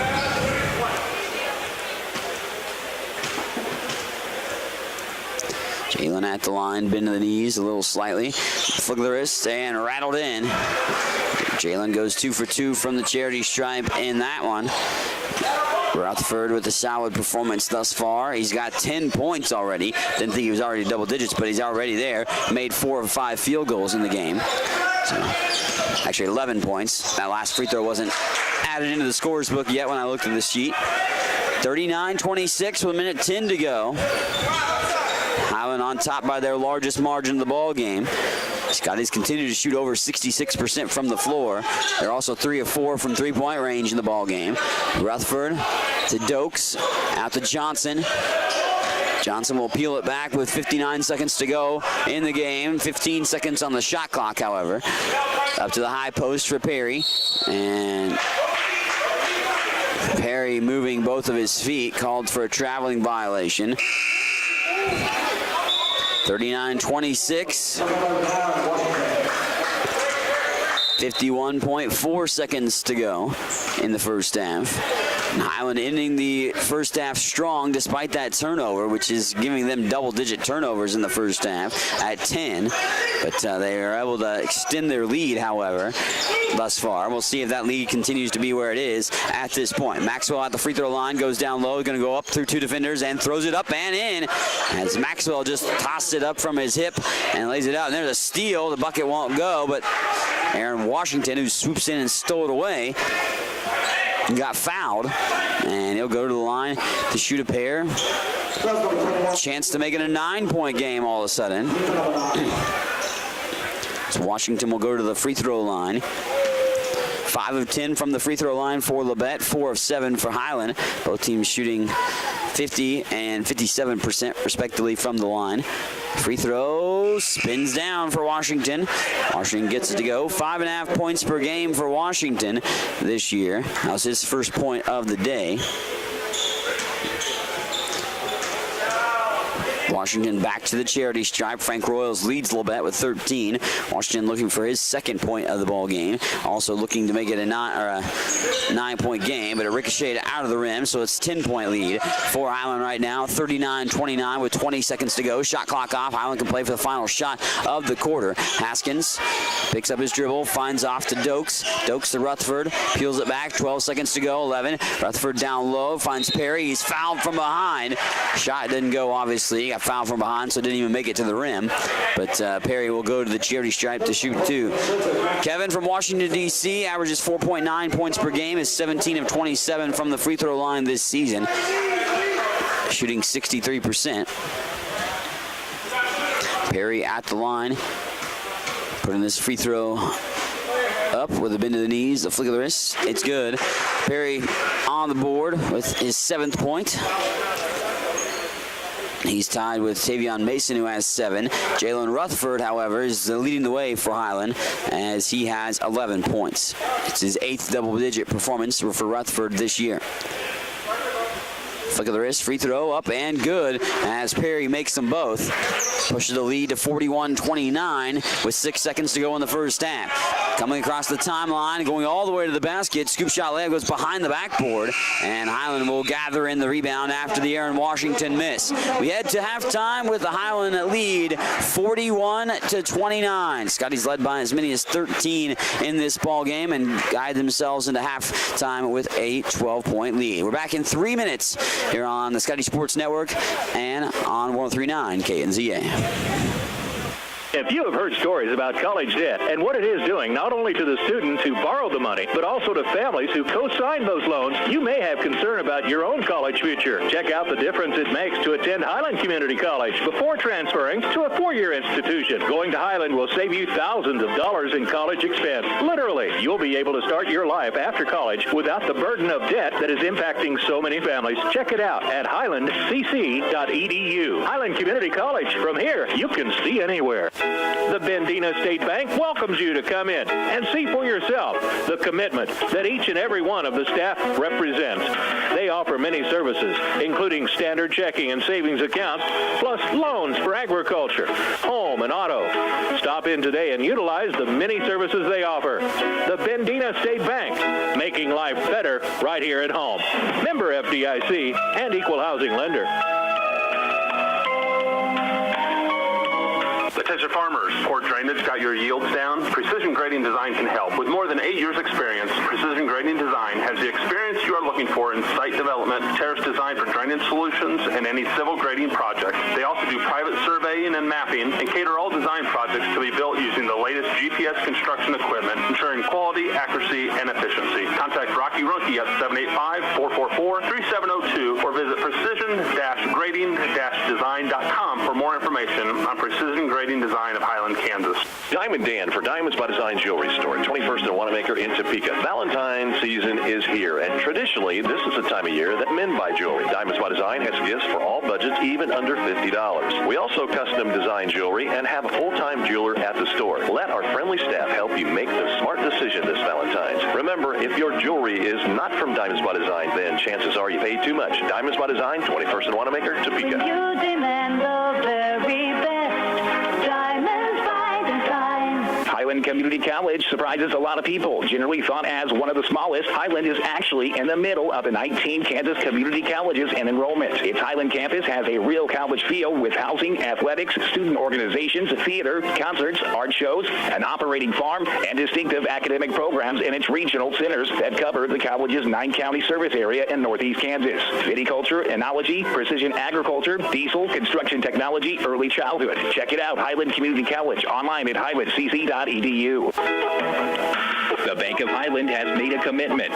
Jalen at the line, bend to the knees a little slightly. Flick of the wrist and rattled in. Jalen goes 2 for 2 from the charity stripe in that one. Rutherford with a solid performance thus far. He's got 10 points already. Didn't think he was already double digits, but he's already there. Made 4 of 5 field goals in the game. So, actually 11 points. That last free throw wasn't added into the scorer's book yet when I looked at the sheet. 39-26 with a minute 10 to go. Highland on top by their largest margin of the ball game. Scotties continue to shoot over 66% from the floor. They're also 3 of 4 from 3-point range in the ball game. Rutherford to Dokes, out to Johnson. Johnson will peel it back with 59 seconds to go in the game. 15 seconds on the shot clock, however. Up to the high post for Perry. And Perry moving both of his feet, called for a traveling violation. 39-26. 51.4 seconds to go in the first half. And Highland ending the first half strong despite that turnover, which is giving them double-digit turnovers in the first half at 10. But they are able to extend their lead, however, thus far. We'll see if that lead continues to be where it is at this point. Maxwell at the free throw line, goes down low, going to go up through two defenders and throws it up and in as Maxwell just tossed it up from his hip and lays it out. And there's a steal. The bucket won't go, but Aaron Washington, who swoops in and stole it away, got fouled, and he'll go to the line to shoot a pair. Chance to make it a 9-point game all of a sudden. So Washington will go to the free throw line. 5 of 10 from the free throw line for Labette, 4 of 7 for Highland. Both teams shooting 50 and 57% respectively from the line. Free throw spins down for Washington. Washington gets it to go. 5.5 points per game for Washington this year. That was his first point of the day. Washington back to the charity stripe. Frank Royals leads Labette with 13. Washington looking for his second point of the ball game. Also looking to make it a 9-point game, but it ricocheted out of the rim, so it's 10-point lead for Highland right now. 39-29 with 20 seconds to go. Shot clock off. Highland can play for the final shot of the quarter. Haskins picks up his dribble, finds off to Dokes. Dokes to Rutherford, peels it back. 12 seconds to go. 11. Rutherford down low, finds Perry. He's fouled from behind. Shot didn't go, obviously. Got fouled from behind, so didn't even make it to the rim. But Perry will go to the charity stripe to shoot two. Kevin from Washington, D.C. averages 4.9 points per game, is 17 of 27 from the free throw line this season, shooting 63%. Perry at the line, putting this free throw up with a bend to the knees, the flick of the wrist. It's good. Perry on the board with his 7th point. He's tied with Tavion Mason, who has 7. Jalen Rutherford, however, is leading the way for Highland as he has 11 points. It's his 8th double-digit performance for Rutherford this year. Flick of the wrist, free throw, up and good as Perry makes them both. Pushes the lead to 41-29 with 6 seconds to go in the first half. Coming across the timeline, going all the way to the basket. Scoop shot layup goes behind the backboard, and Highland will gather in the rebound after the Aaron Washington miss. We head to halftime with the Highland lead 41-29. Scotty's led by as many as 13 in this ball game and guide themselves into halftime with a 12-point lead. We're back in 3 minutes here on the Scotty Sports Network and on 103.9 KNZA. If you have heard stories about college debt and what it is doing not only to the students who borrowed the money, but also to families who co-signed those loans, you may have concern about your own college future. Check out the difference it makes to attend Highland Community College before transferring to a 4-year institution. Going to Highland will save you thousands of dollars in college expense. Literally, you'll be able to start your life after college without the burden of debt that is impacting so many families. Check it out at highlandcc.edu. Highland Community College. From here, you can see anywhere. The Bendina State Bank welcomes you to come in and see for yourself the commitment that each and every one of the staff represents. They offer many services, including standard checking and savings accounts, plus loans for agriculture, home, and auto. Stop in today and utilize the many services they offer. The Bendina State Bank, making life better right here at home. Member FDIC and equal housing lender. Attention farmers, poor drainage got your yields down? Precision Grading Design can help. With more than 8 years experience, Precision Grading Design has the experience you are looking for in site development, terrace design for drainage solutions, and any civil grading project. They also do private surveying and mapping and cater all design projects to be built using the latest GPS construction equipment, ensuring quality, accuracy, and efficiency. Contact Rocky Runke at 785-444-3702 or visit precision-grading-design.com for more information on Precision Grading Grading Design of Highland, Kansas. Diamond Dan for Diamonds by Design Jewelry Store, 21st and Wanamaker in Topeka. Valentine's season is here, and traditionally, this is the time of year that men buy jewelry. Diamonds by Design has gifts for all budgets, even under $50. We also custom design jewelry and have a full-time jeweler at the store. Let our friendly staff help you make the smart decision this Valentine's. Remember, if your jewelry is not from Diamonds by Design, then chances are you paid too much. Diamonds by Design, 21st and Wanamaker, Topeka. When you demand the very best, Diamonds by Design. Highland Community College surprises a lot of people. Generally thought as one of the smallest, Highland is actually in the middle of the 19 Kansas community colleges in enrollment. Its Highland campus has a real college feel with housing, athletics, student organizations, theater, concerts, art shows, an operating farm, and distinctive academic programs in its regional centers that cover the college's 9-county service area in northeast Kansas. Viticulture, enology, precision agriculture, diesel, construction technology, early childhood. Check it out, Highland Community College, online at highlandcc.edu. The Bank of Highland has made a commitment.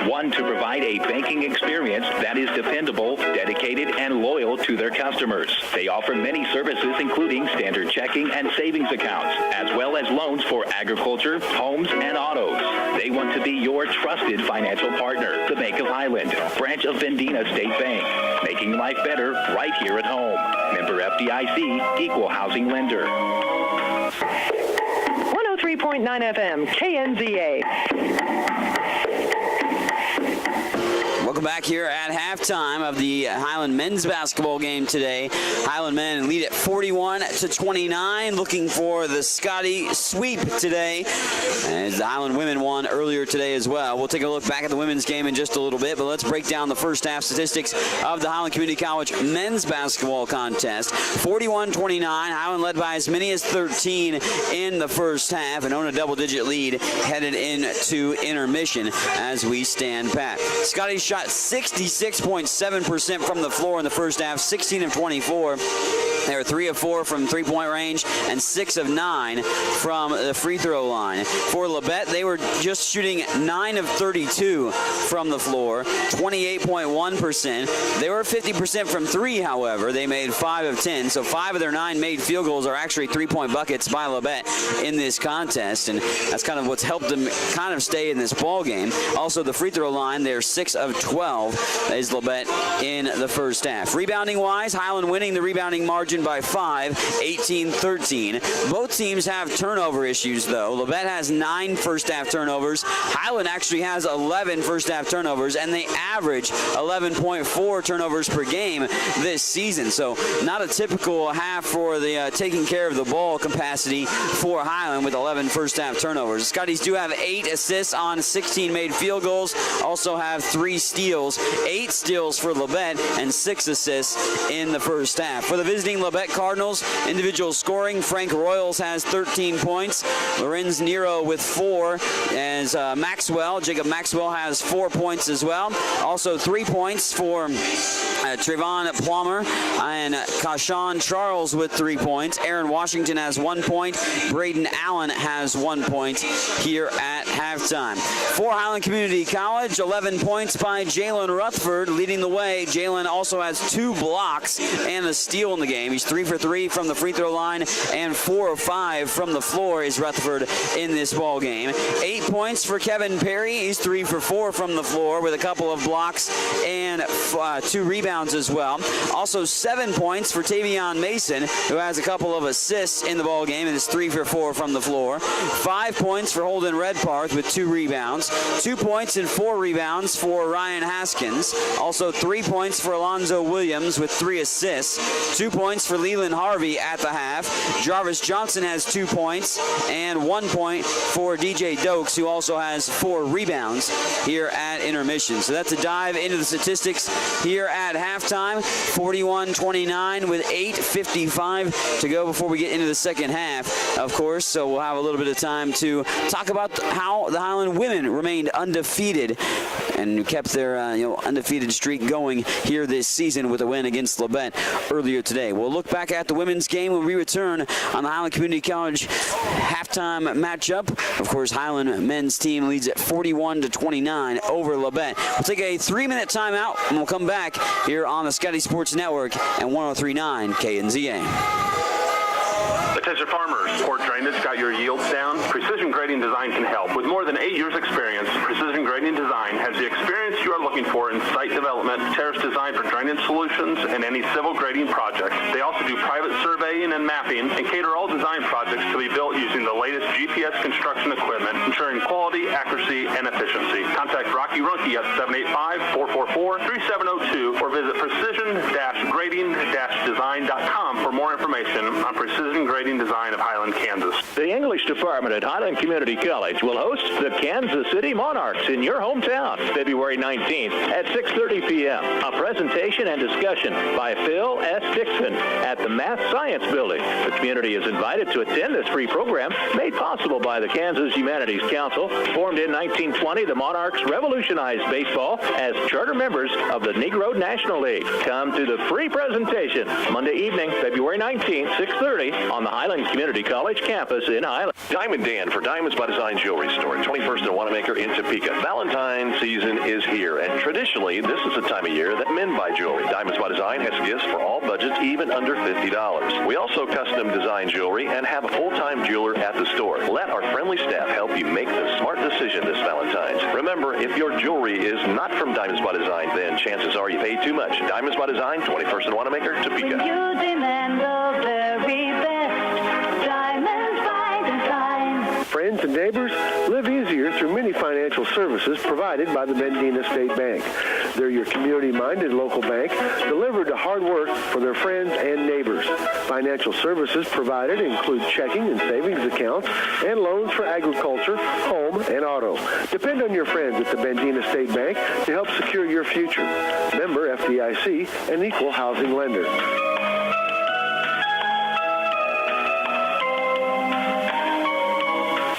One, to provide a banking experience that is dependable, dedicated, and loyal to their customers. They offer many services, including standard checking and savings accounts, as well as loans for agriculture, homes, and autos. They want to be your trusted financial partner. The Bank of Highland, branch of Vendina State Bank, making life better right here at home. Member FDIC, equal housing lender. 103.9 FM, KNZA. Welcome back here at halftime of the Highland men's basketball game today. Highland men lead at 41-29, looking for the Scotty sweep today, as the Highland women won earlier today as well. We'll take a look back at the women's game in just a little bit, but let's break down the first half statistics of the Highland Community College men's basketball contest. 41-29, Highland led by as many as 13 in the first half and own a double-digit lead headed into intermission as we stand pat. Scotty shot 66.7% from the floor in the first half, 16 of 24. They were 3 of 4 from three-point range and 6 of 9 from the free throw line. For Labette, they were just shooting 9 of 32 from the floor, 28.1%. They were 50% from 3, however. They made 5 of 10, so 5 of their 9 made field goals are actually three-point buckets by Labette in this contest, and that's kind of what's helped them kind of stay in this ball game. Also, the free throw line, they're 6 of 12 is Labette in the first half. Rebounding-wise, Highland winning the rebounding margin by 5, 18-13. Both teams have turnover issues, though. Labette has 9 first-half turnovers. Highland actually has 11 first-half turnovers, and they average 11.4 turnovers per game this season. So not a typical half for the taking care of the ball capacity for Highland with 11 first-half turnovers. Scotties do have 8 assists on 16 made field goals, also have 3 steals, 8 steals for Labette, and 6 assists in the first half. For the visiting Labette Cardinals, individual scoring, Frank Royals has 13 points. Lorenz Nero with 4, as Jacob Maxwell has 4 points as well. Also 3 points for Trayvon Plummer and Kashawn Charles with 3 points. Aaron Washington has 1 point. Braden Allen has 1 point here at halftime. For Highland Community College, 11 points by Jalen Rutherford leading the way. Jalen also has 2 blocks and a steal in the game. He's 3 for 3 from the free throw line and 4 of 5 from the floor is Rutherford in this ball game. 8 points for Kevin Perry. He's 3 for 4 from the floor with a couple of blocks and 2 rebounds as well. Also 7 points for Tavion Mason, who has a couple of assists in the ball game and is 3 for 4 from the floor. 5 points for Holden Redparth with 2 rebounds. 2 points and 4 rebounds for Ryan Haskins. Also 3 points for Alonzo Williams with 3 assists. 2 points for Leland Harvey at the half. Jarvis Johnson has 2 points and 1 point for DJ Dokes, who also has 4 rebounds here at intermission. So that's a dive into the statistics here at halftime. 41-29 with 8:55 to go before we get into the second half, of course. So we'll have a little bit of time to talk about how the Highland women remained undefeated and kept their undefeated streak going here this season with a win against Labette earlier today. We'll look back at the women's game when we return on the Highland Community College halftime matchup. Of course, Highland men's team leads at 41-29 over Labette. We'll take a 3-minute timeout and we'll come back here on the Scotty Sports Network and 103.9 KNZA. Attention farmers, poor drainage got your yields down? Precision Grading Design can help. With more than 8 years experience, Precision Grading Design has the experience you are looking for in site development, terrace design for drainage solutions, and any civil grading project. They also do private surveying and mapping and cater all design projects to be built using the latest GPS construction equipment, ensuring quality, accuracy, and efficiency. Contact Rocky Runke at 785-444-3702 or visit precision-grading-design.com for more information on Precision Grading Design of Highland, Kansas. The English department at Highland Community College will host the Kansas City Monarchs in your hometown, February 19th at 6:30 p.m. A presentation and discussion by Phil S. Dixon at the Math Science Building. The community is invited to attend this free program made possible by the Kansas Humanities Council. Formed in 1920, the Monarchs revolutionized baseball as charter members of the Negro National League. Come to the free presentation Monday evening, February 19th, 6:30 on the Highland Community College campus in Highland. Diamond Dan for Diamonds by Design Jewelry Store, 21st and Wanamaker in Topeka. Valentine's season is here, and traditionally, this is the time of year that men buy jewelry. Diamonds by Design has gifts for all budgets, even under $50. We also custom design jewelry and have a full-time jeweler at the store. Let our friendly staff help you make the smart decision this Valentine's. Remember, if your jewelry is not from Diamonds by Design, then chances are you paid too much. Diamonds by Design, 21st and Wanamaker, Topeka. When you demand the very best, Diamonds by Design. Friends and neighbors, live easier through many financial services provided by the Mendina State Bank. They're your community-minded local bank, delivered to hard work for their friends and neighbors. Financial services provided include checking and savings accounts and loans for agriculture, home, and auto. Depend on your friends at the Mendina State Bank to help secure your future. Member FDIC, an equal housing lender.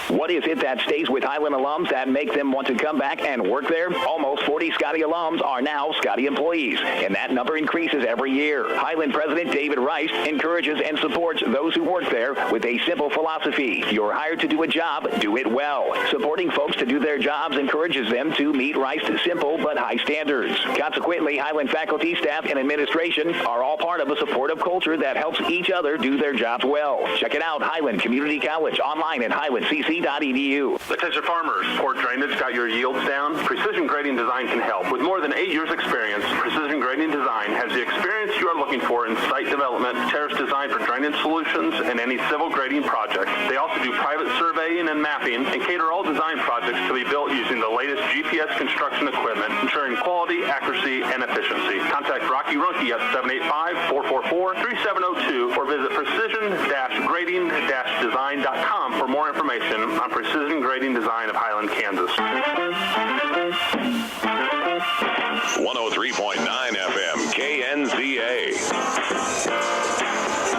What is it that stays with Highland alums that make them want to come back and work there? Almost 40 Scotty alums are now Scotty employees, and that number increases every year. Highland President David Rice encourages and supports those who work there with a simple philosophy. You're hired to do a job, do it well. Supporting folks to do their jobs encourages them to meet Rice's simple but high standards. Consequently, Highland faculty, staff, and administration are all part of a supportive culture that helps each other do their jobs well. Check it out, Highland Community College, online at highlandcc.edu. Attention farmers, poor drainage got your yields down? Precision Grading Design can help. With more than 8 years experience, Precision Grading Design has the experience you are looking for in site development, terrace design for drainage solutions, and any civil grading project. They also do private surveying and mapping and cater all design projects to be built using the latest GPS construction equipment, ensuring quality, accuracy, and efficiency. Contact Rocky Runke at 785-444-3702 or visit precision-grading-design.com for more information on Precision Grading Design of Highland, Kansas. 103.9 FM, KNZA.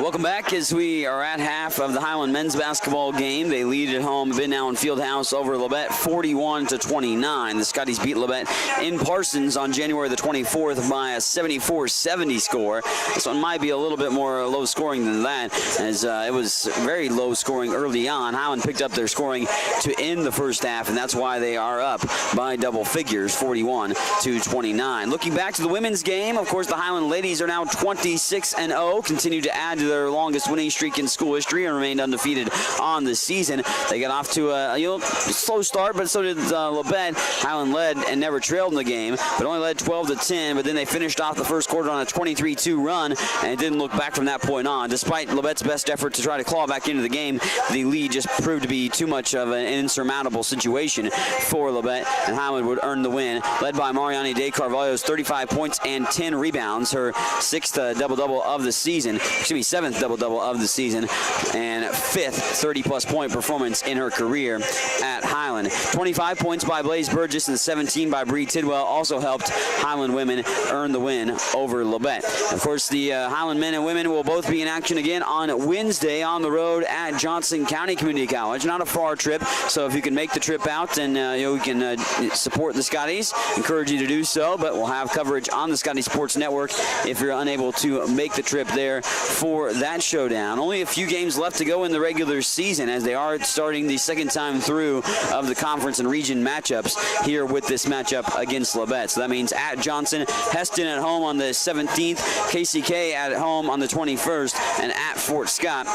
Welcome back as we are at half of the Highland men's basketball game. They lead at home, Midnow Fieldhouse over Labette 41-29. The Scotties beat Labette in Parsons on January the 24th by a 74-70 score. This one might be a little bit more low scoring than that, as it was very low scoring early on. Highland picked up their scoring to end the first half, and that's why they are up by double figures, 41-29. Looking back to the women's game, of course, the Highland ladies are now 26-0, continue to add to their longest winning streak in school history and remained undefeated on the season. They got off to a slow start, but so did Labette. Highland led and never trailed in the game, but only led 12-10, but then they finished off the first quarter on a 23-2 run and didn't look back from that point on. Despite Labette's best effort to try to claw back into the game, the lead just proved to be too much of an insurmountable situation for Labette, and Highland would earn the win, led by Mariani De Carvalho's 35 points and 10 rebounds, her sixth double-double of the season. Seventh double-double of the season and fifth 30-plus point performance in her career at Highland. 25 points by Blaze Burgess and 17 by Bree Tidwell also helped Highland women earn the win over Labette. Of course, the Highland men and women will both be in action again on Wednesday on the road at Johnson County Community College. Not a far trip, so if you can make the trip out and we can support the Scotties, encourage you to do so, but we'll have coverage on the Scotty Sports Network if you're unable to make the trip there for that that showdown. Only a few games left to go in the regular season as they are starting the second time through of the conference and region matchups here with this matchup against Labette. So that means at Johnson, Heston at home on the 17th, KCK at home on the 21st, and at Fort Scott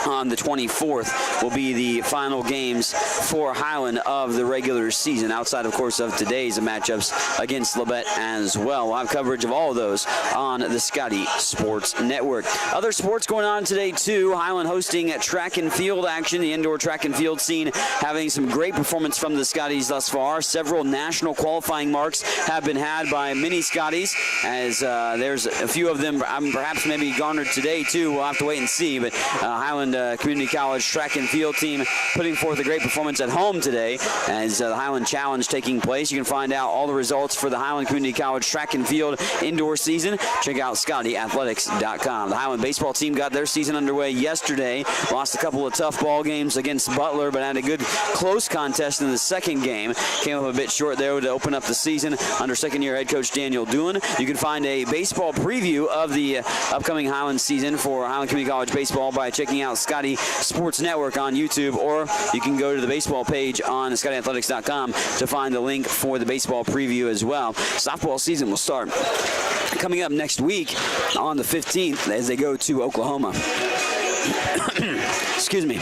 on the 24th will be the final games for Highland of the regular season, outside, of course, of today's matchups against Labette as well. We'll have coverage of all of those on the Scotty Sports Network. Other sports going on today, too. Highland hosting track and field action. The indoor track and field scene having some great performance from the Scotties thus far. Several national qualifying marks have been had by many Scotties, as there's a few of them perhaps maybe garnered today, too. We'll have to wait and see, but Highland Community College track and field team putting forth a great performance at home today as the Highland Challenge taking place. You can find out all the results for the Highland Community College track and field indoor season. Check out ScottyAthletics.com. The Highland baseball team got their season underway yesterday. Lost a couple of tough ball games against Butler, but had a good close contest in the second game. Came up a bit short there to open up the season under second-year head coach Daniel Doohan. You can find a baseball preview of the upcoming Highland season for Highland Community College baseball by checking out Scotty Sports Network on YouTube, or you can go to the baseball page on ScottyAthletics.com to find the link for the baseball preview as well. Softball season will start coming up next week on the 15th as they go to Oklahoma. Excuse me,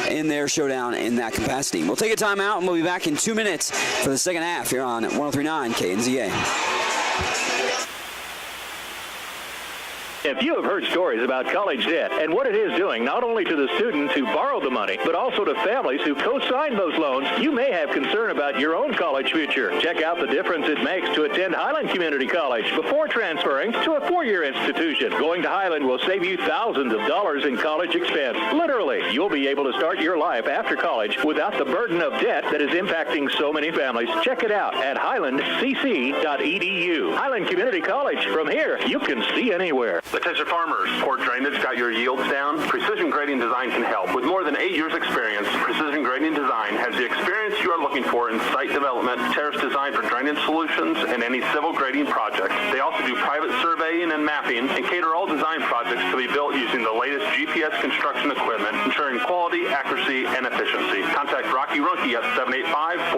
in their showdown in that capacity. We'll take a timeout and we'll be back in 2 minutes for the second half here on 103.9 KNZA. If you have heard stories about college debt and what it is doing not only to the students who borrowed the money, but also to families who co-signed those loans, you may have concern about your own college future. Check out the difference it makes to attend Highland Community College before transferring to a four-year institution. Going to Highland will save you thousands of dollars in college expense. Literally, you'll be able to start your life after college without the burden of debt that is impacting so many families. Check it out at highlandcc.edu. Highland Community College. From here, you can see anywhere. Attention farmers, poor drainage got your yields down? Precision Grading Design can help. With more than 8 years experience, Precision Grading Design has the experience you are looking for in site development, terrace design for drainage solutions, and any civil grading project. They also do private surveying and mapping and cater all design projects to be built using the latest GPS construction equipment, ensuring quality, accuracy, and efficiency. Contact Rocky Runke at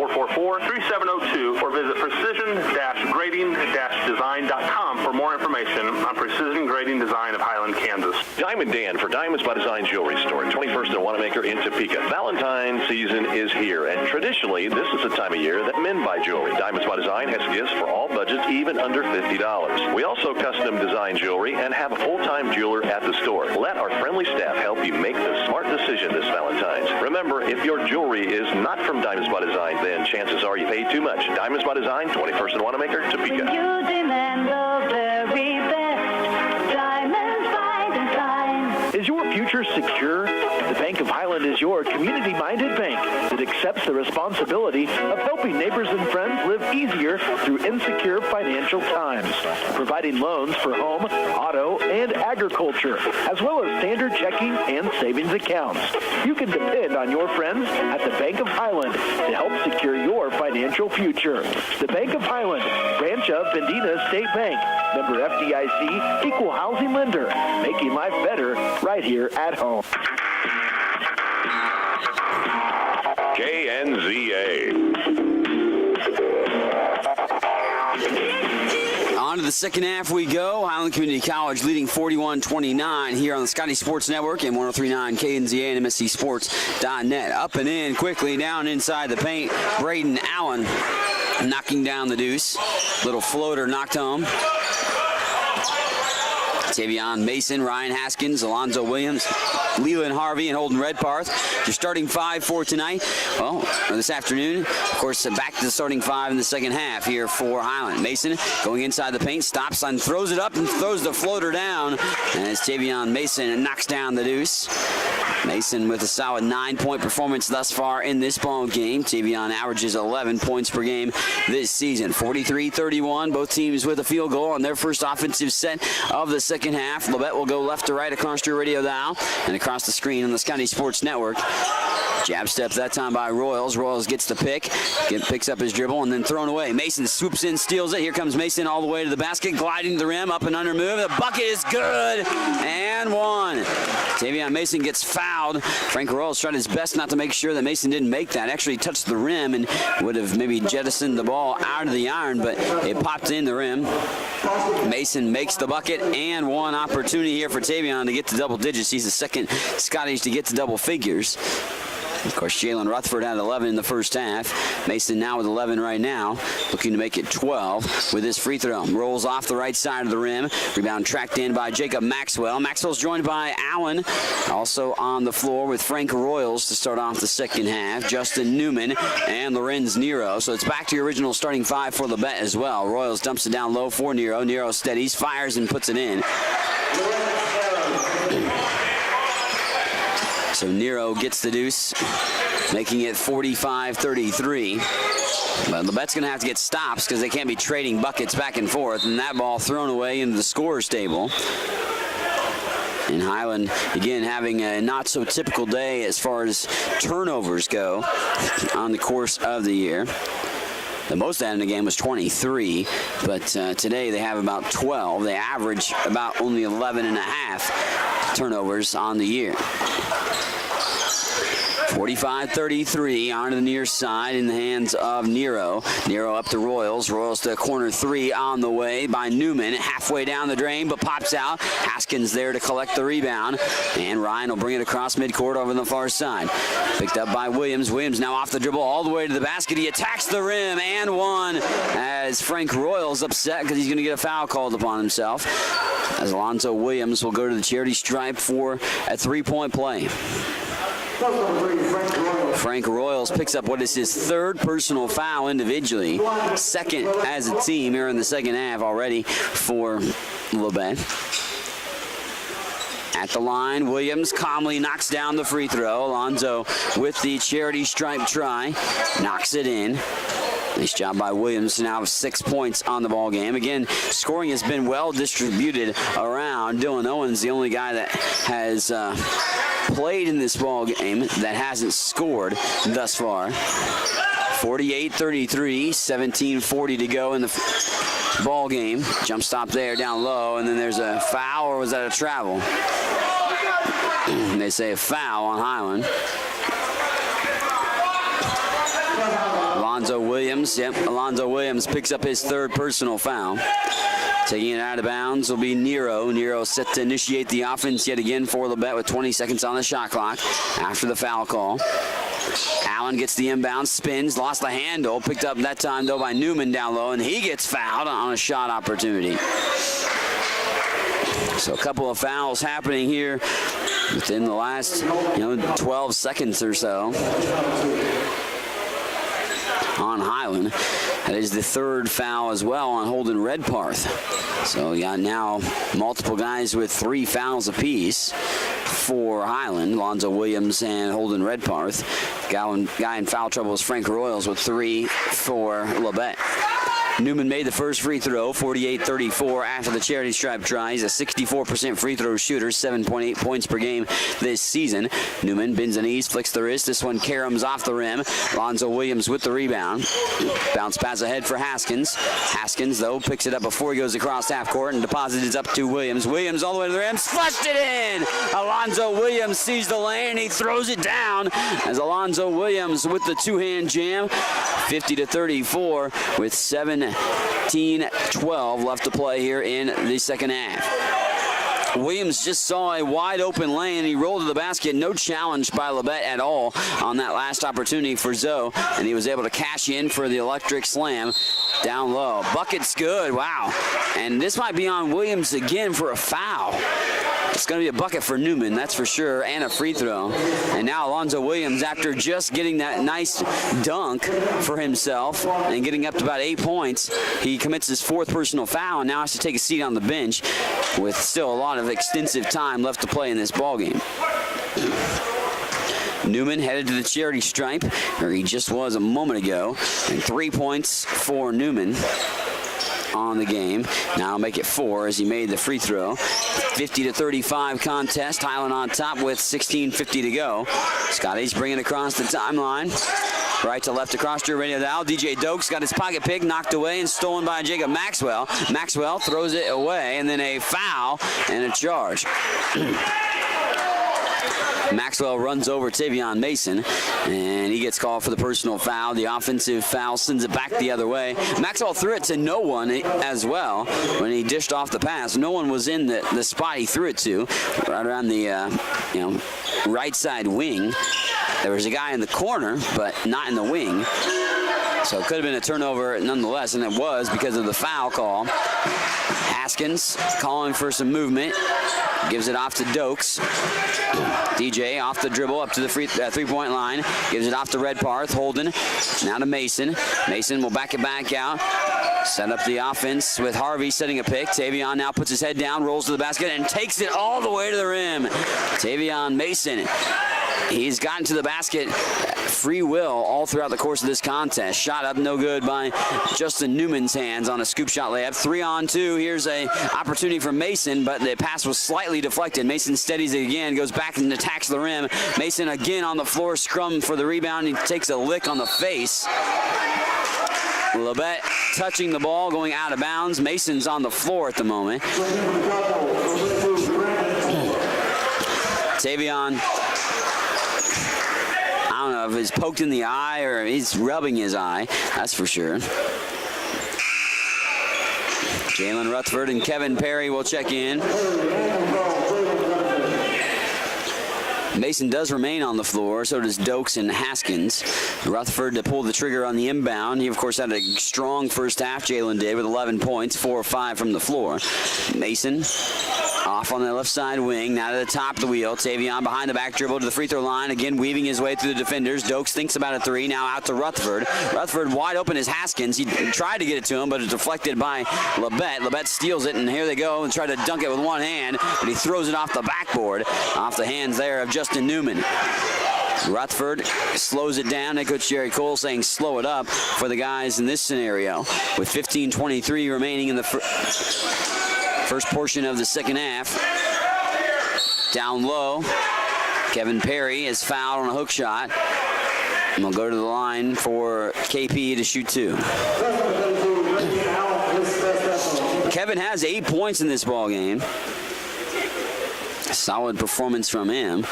785-444-3702 or visit precision-grading-design.com for more information on Precision Grading Design of Highland, Kansas. Diamond Dan for Diamonds by Design Jewelry Store, 21st and Wanamaker in Topeka. Valentine's season is here, and traditionally, this is the time of year that men buy jewelry. Diamonds by Design has gifts for all budgets, even under $50. We also custom design jewelry and have a full-time jeweler at the store. Let our friendly staff help you make the smart decision this Valentine's. Remember, if your jewelry is not from Diamonds by Design, then chances are you paid too much. Diamonds by Design, 21st and Wanamaker, Topeka. When you demand the very best, Diamonds by Design. Is your future secure? The Bank of Highland is your community-minded bank that accepts the responsibility of helping neighbors and friends live easier through insecure financial times, providing loans for home, auto, and agriculture, as well as standard checking and savings accounts. You can depend on your friends at the Bank of Highland to help secure your financial future. The Bank of Highland, branch of Bendina State Bank, member FDIC, equal housing lender, making life better right here at home. KNZA. On to the second half we go. Highland Community College leading 41-29 here on the Scotty Sports Network and 103.9 KNZA and MSCSports.net. Up and in quickly down inside the paint. Braden Allen knocking down the deuce. Little floater knocked home. Tavion Mason, Ryan Haskins, Alonzo Williams, Leland Harvey, and Holden Redparth. Your starting five for tonight. Well, this afternoon, of course, back to the starting five in the second half here for Highland. Mason going inside the paint, stops and throws it up and throws the floater down as Tavion Mason knocks down the deuce. Mason with a solid 9-point performance thus far in this ball game. Tavion averages 11 points per game this season. 43-31, both teams with a field goal on their first offensive set of the second half. Labette will go left to right across your radio dial and across the screen on the Scotty Sports Network. Jab steps that time by Royals. Royals gets the pick, picks up his dribble, and then thrown away. Mason swoops in, steals it. Here comes Mason all the way to the basket, gliding to the rim, up and under move. The bucket is good, and one. Tavion Mason gets fouled. Frank Royals tried his best not to make sure that Mason didn't make that. Actually touched the rim and would have maybe jettisoned the ball out of the iron, but it popped in the rim. Mason makes the bucket, and one opportunity here for Tavion to get to double digits. He's the second Scottish to get to double figures. Of course, Jalen Rutherford had 11 in the first half. Mason now with 11 right now, looking to make it 12 with his free throw. Rolls off the right side of the rim. Rebound tracked in by Jacob Maxwell. Maxwell's joined by Allen, also on the floor with Frank Royals to start off the second half. Justin Newman and Lorenz Nero. So it's back to your original starting five for Labette as well. Royals dumps it down low for Nero. Nero steadies, fires, and puts it in. So Nero gets the deuce, making it 45-33. But Labette's going to have to get stops because they can't be trading buckets back and forth. And that ball thrown away into the scorer's table. And Highland, again, having a not-so-typical day as far as turnovers go on the course of the year. The most out in the game was 23, but today they have about 12. They average about only 11 and a half turnovers on the year. 45-33 onto the near side in the hands of Nero. Nero up to Royals. Royals to corner three on the way by Newman. Halfway down the drain, but pops out. Haskins there to collect the rebound. And Ryan will bring it across midcourt over the far side. Picked up by Williams. Williams now off the dribble all the way to the basket. He attacks the rim and one as Frank Royals upset because he's going to get a foul called upon himself. As Alonzo Williams will go to the charity stripe for a three-point play. Frank Royals picks up what is his third personal foul individually, second as a team here in the second half already for Labette. At the line, Williams calmly knocks down the free throw. Alonzo with the charity stripe try, knocks it in. Nice job by Williams, now with 6 points on the ball game. Again, scoring has been well distributed around. Dylan Owens, the only guy that has played in this ball game that hasn't scored thus far. 48-33, 17:40 to go in the ball game. Jump stop there down low, and then there's a foul, or was that a travel? They say a foul on Highland. Alonzo Williams picks up his third personal foul. Taking it out of bounds will be Nero. Nero set to initiate the offense yet again for Labette with 20 seconds on the shot clock after the foul call. Allen gets the inbound, spins, lost the handle. Picked up that time, though, by Newman down low, and he gets fouled on a shot opportunity. So a couple of fouls happening here within the last 12 seconds or so on Highland. That is the third foul as well on Holden Redparth. So you got now multiple guys with 3 fouls apiece for Highland. Alonzo Williams and Holden Redparth. Guy in foul trouble is Frank Royals with 3 for Labette. Newman made the first free throw, 48-34 after the charity stripe try. He's a 64% free throw shooter, 7.8 points per game this season. Newman bends the knees, flicks the wrist. This one caroms off the rim. Alonzo Williams with the rebound. Bounce pass ahead for Haskins. Haskins, though, picks it up before he goes across half court and deposits it up to Williams. Williams all the way to the rim, flushed it in. Alonzo Williams sees the lane and he throws it down as Alonzo Williams with the two-hand jam. 50-34 with 17-12 left to play here in the second half. Williams just saw a wide open lane. He rolled to the basket. No challenge by Labette at all on that last opportunity for Zoe. And he was able to cash in for the electric slam down low. Bucket's good. Wow. And this might be on Williams again for a foul. It's going to be a bucket for Newman, that's for sure, and a free throw. And now Alonzo Williams, after just getting that nice dunk for himself and getting up to about 8 points, he commits his 4th personal foul and now has to take a seat on the bench with still a lot of extensive time left to play in this ballgame. Newman headed to the charity stripe, where he just was a moment ago. And 3 points for Newman on the game. Now I'll make it 4 as he made the free throw. 50-35 contest. Highland on top with 16:50 to go. Scotty's bringing across the timeline. Right to left across to radio now. DJ Dokes got his pocket pick knocked away and stolen by Jacob Maxwell. Maxwell throws it away, and then a foul and a charge. Maxwell runs over Tavion Mason, and he gets called for the personal foul. The offensive foul sends it back the other way. Maxwell threw it to no one as well when he dished off the pass. No one was in the spot he threw it to, right around the right side wing. There was a guy in the corner, but not in the wing. So it could have been a turnover nonetheless, and it was because of the foul call. Haskins calling for some movement. Gives it off to Dokes. DJ off the dribble up to the three-point line. Gives it off to Redparth. Holden. Now to Mason. Mason will back it back out. Set up the offense with Harvey setting a pick. Tavion now puts his head down, rolls to the basket, and takes it all the way to the rim. Tavion Mason. He's gotten to the basket free will all throughout the course of this contest. Shot up no good by Justin Newman's hands on a scoop shot layup. 3-on-2. Here's a opportunity for Mason, but the pass was slightly deflected. Mason steadies it again, goes back and attacks the rim. Mason again on the floor, scrum for the rebound. He takes a lick on the face. Labette touching the ball, going out of bounds. Mason's on the floor at the moment. Tavion, I don't know if he's poked in the eye or he's rubbing his eye. That's for sure. Jalen Rutherford and Kevin Perry will check in. Mason does remain on the floor, so does Dokes and Haskins. Rutherford to pull the trigger on the inbound. He, of course, had a strong first half, Jalen did, with 11 points, 4 or 5 from the floor. Mason off on the left side wing, now to the top of the wheel. Tavion behind the back dribble to the free throw line, again weaving his way through the defenders. Dokes thinks about a three, now out to Rutherford. Rutherford wide open is Haskins. He tried to get it to him, but it's deflected by Labette. Labette steals it, and here they go and try to dunk it with one hand, but he throws it off the backboard, off the hands there of Justin Newman. Rutherford slows it down. Head coach Jerry Cole saying slow it up for the guys in this scenario. With 15:23 remaining in the first portion of the second half. Down low, Kevin Perry is fouled on a hook shot. And we'll go to the line for KP to shoot 2. Kevin has 8 points in this ball game. Solid performance from him.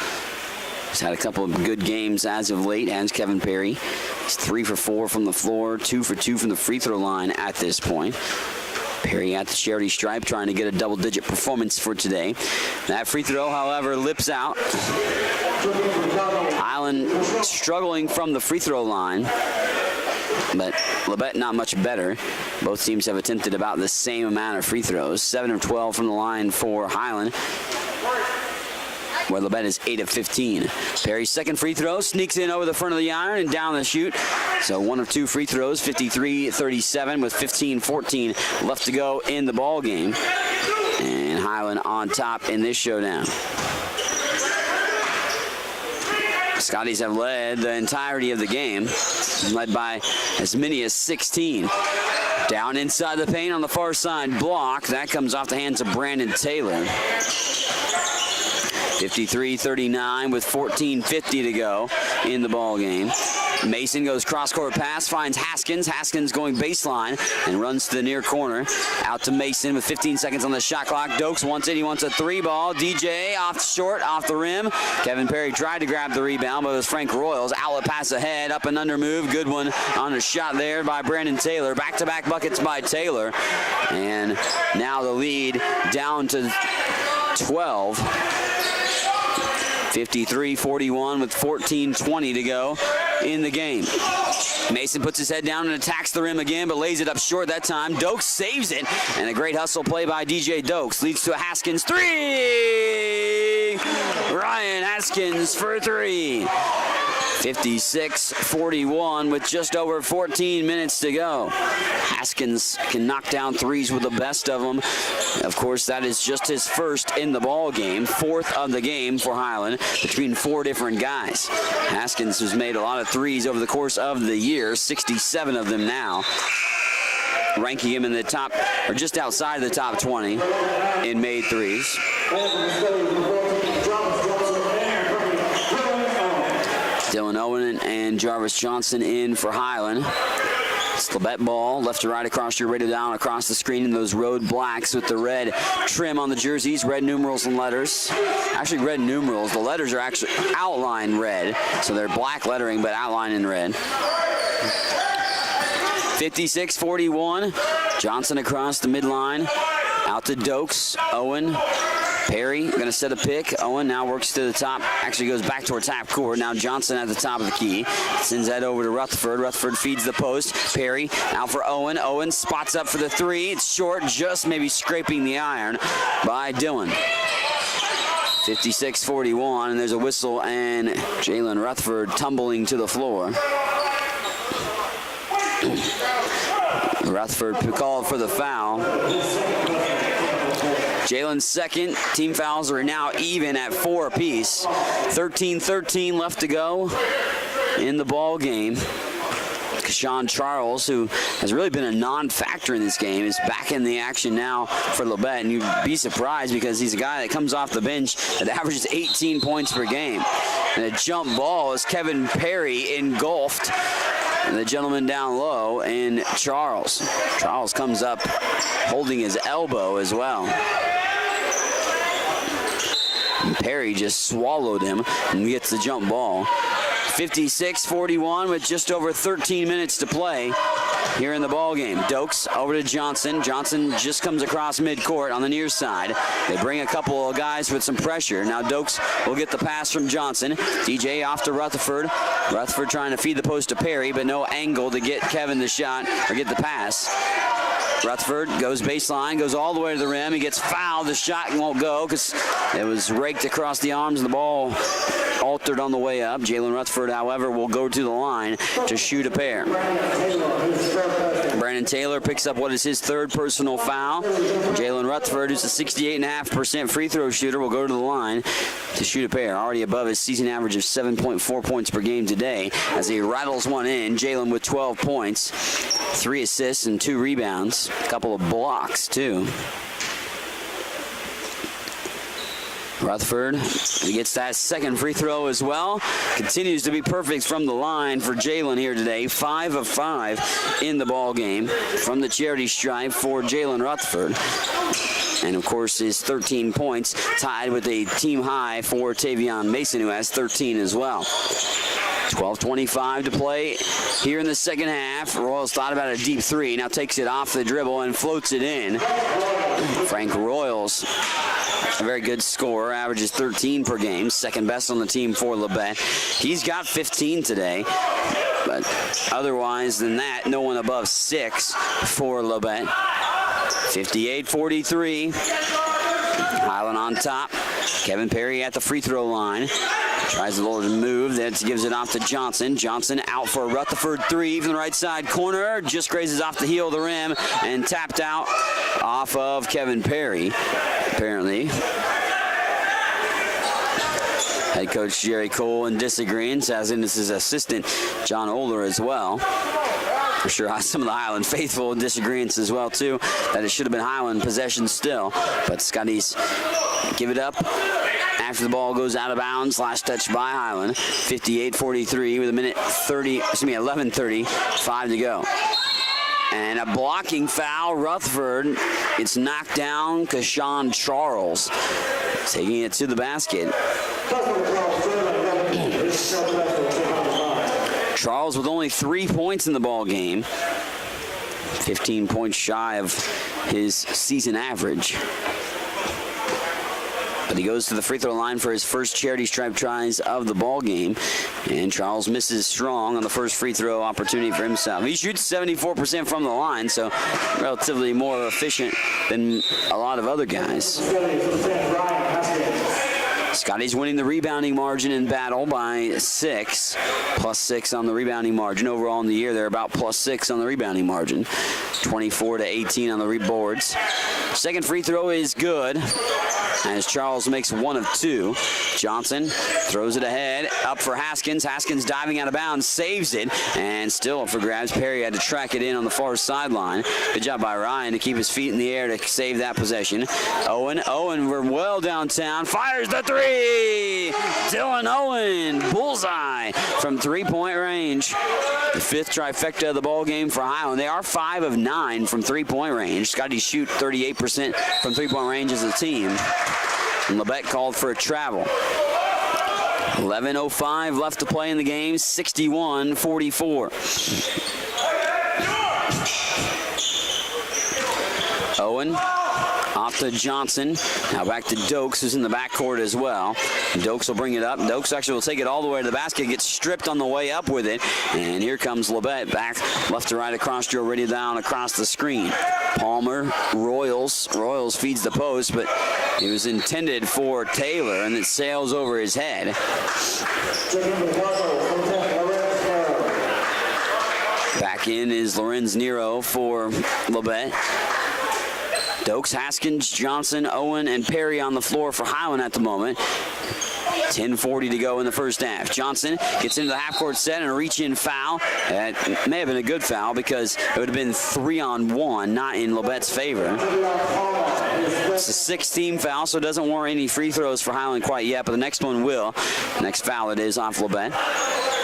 He's had a couple of good games as of late, as Kevin Perry. He's 3 for 4 from the floor, 2 for 2 from the free throw line at this point. Perry at the charity stripe trying to get a double-digit performance for today. That free throw, however, lips out. Highland struggling from the free throw line, but Labette not much better. Both teams have attempted about the same amount of free throws. 7 of 12 from the line for Highland, where Labette is 8 of 15. Perry's second free throw sneaks in over the front of the iron and down the chute. So 1 of 2 free throws, 53-37 with 15-14 left to go in the ball game. And Highland on top in this showdown. Scotties have led the entirety of the game, led by as many as 16. Down inside the paint on the far side block. That comes off the hands of Brandon Taylor. 53-39 with 14:50 to go in the ball game. Mason goes cross-court pass, finds Haskins. Haskins going baseline and runs to the near corner. Out to Mason with 15 seconds on the shot clock. Dokes wants it. He wants a 3 ball. DJ off short, off the rim. Kevin Perry tried to grab the rebound, but it was Frank Royals. Outlet pass ahead, up and under move. Good one on a shot there by Brandon Taylor. Back-to-back buckets by Taylor. And now the lead down to 12. 53-41 with 14:20 to go in the game. Mason puts his head down and attacks the rim again, but lays it up short that time. Dokes saves it, and a great hustle play by DJ Dokes leads to a Haskins 3. Ryan Haskins for 3. 56-41 with just over 14 minutes to go. Haskins can knock down threes with the best of them. Of course, that is just his first in the ball game, fourth of the game for Highland between 4 different guys. Haskins has made a lot of threes over the course of the year, 67 of them now, ranking him in the top, or just outside the top 20 in made threes. Dylan Owen and Jarvis Johnson in for Highland. It's Labette ball, left to right across your radio down across the screen in those road blacks with the red trim on the jerseys, red numerals and letters. Actually, red numerals. The letters are actually outlined red, so they're black lettering but outlined in red. 56-41. Johnson across the midline. Out to Dokes. Owen. Perry going to set a pick. Owen now works to the top. Actually goes back towards half court. Now Johnson at the top of the key. Sends that over to Rutherford. Rutherford feeds the post. Perry out for Owen. Owen spots up for the three. It's short, just maybe scraping the iron by Dylan. 56-41, and there's a whistle, and Jalen Rutherford tumbling to the floor. Rutherford called for the foul. Jalen's second. Team fouls are now even at 4 apiece. 13-13 left to go in the ball game. Kashawn Charles, who has really been a non-factor in this game, is back in the action now for Labette, and you'd be surprised because he's a guy that comes off the bench that averages 18 points per game. And a jump ball is Kevin Perry engulfed the gentleman down low, and Charles. Charles comes up holding his elbow as well. And Perry just swallowed him and gets the jump ball. 56-41 with just over 13 minutes to play here in the ball game. Dokes over to Johnson. Johnson just comes across midcourt on the near side. They bring a couple of guys with some pressure. Now Dokes will get the pass from Johnson. DJ off to Rutherford. Rutherford trying to feed the post to Perry, but no angle to get Kevin the shot or get the pass. Rutherford goes baseline, goes all the way to the rim. He gets fouled. The shot won't go because it was raked across the arms and the ball altered on the way up. Jalen Rutherford, however, will go to the line to shoot a pair. Brandon Taylor picks up what is his third personal foul. Jalen Rutherford, who's a 68.5% free throw shooter, will go to the line to shoot a pair. Already above his season average of 7.4 points per game today as he rattles one in. Jalen with 12 points, 3 assists and 2 rebounds. A couple of blocks, too. Rutherford gets that second free throw as well. Continues to be perfect from the line for Jalen here today. 5 of 5 in the ball game from the charity stripe for Jalen Rutherford. And, of course, his 13 points tied with a team high for Tavion Mason, who has 13 as well. 12:25 to play here in the second half. Royals thought about a deep three. Now takes it off the dribble and floats it in. Frank Royals, a very good scorer, averages 13 per game, second best on the team for Labette. He's got 15 today, but otherwise than that, no one above 6 for Labette. 58-43. Highland on top. Kevin Perry at the free throw line. Tries a little move. That gives it off to Johnson. Johnson out for a Rutherford three from the right side corner. Just grazes off the heel of the rim and tapped out off of Kevin Perry, apparently. Head coach Jerry Cole in disagreement, as in this is assistant John Oler as well. For sure, some of the Highland faithful in disagreements as well, too, that it should have been Highland possession still. But Scotties give it up after the ball goes out of bounds. Last touch by Highland. 58-43 with 11:35 to go. And a blocking foul. Rutherford. It's knocked down. Kashawn Charles taking it to the basket. Charles with only 3 points in the ball game. 15 points shy of his season average. But he goes to the free throw line for his first charity stripe tries of the ball game. And Charles misses strong on the first free throw opportunity for himself. He shoots 74% from the line, so relatively more efficient than a lot of other guys. Scotty's winning the rebounding margin in battle by 6, +6 on the rebounding margin. Overall in the year, they're about +6 on the rebounding margin. 24-18 on the reboards. Second free throw is good as Charles makes 1 of 2. Johnson throws it ahead, up for Haskins. Haskins diving out of bounds, saves it, and still up for grabs. Perry had to track it in on the far sideline. Good job by Ryan to keep his feet in the air to save that possession. Owen, we're well downtown, fires the 3! Dylan Owen, bullseye from 3-point range. The 5th trifecta of the ball game for Highland. They are 5 of 9 from 3-point range. Scotty shoot 38% from 3-point range as a team. And Labette called for a travel. 11:05 left to play in the game, 61-44. Owen off to Johnson. Now back to Dokes, who's in the backcourt as well. Dokes will bring it up. Dokes actually will take it all the way to the basket, gets stripped on the way up with it. And here comes Labette back left to right across Joe, ready down across the screen. Palmer, Royals feeds the post, but it was intended for Taylor, and it sails over his head. Back in is Lorenz Nero for Labette. Dokes, Haskins, Johnson, Owen, and Perry on the floor for Highland at the moment. 10:40 to go in the first half. Johnson gets into the half-court set and a reach-in foul. That may have been a good foul because it would have been 3-on-1, not in Labette's favor. It's a 6-team foul, so it doesn't warrant any free throws for Highland quite yet, but the next one will. Next foul it is off Labette.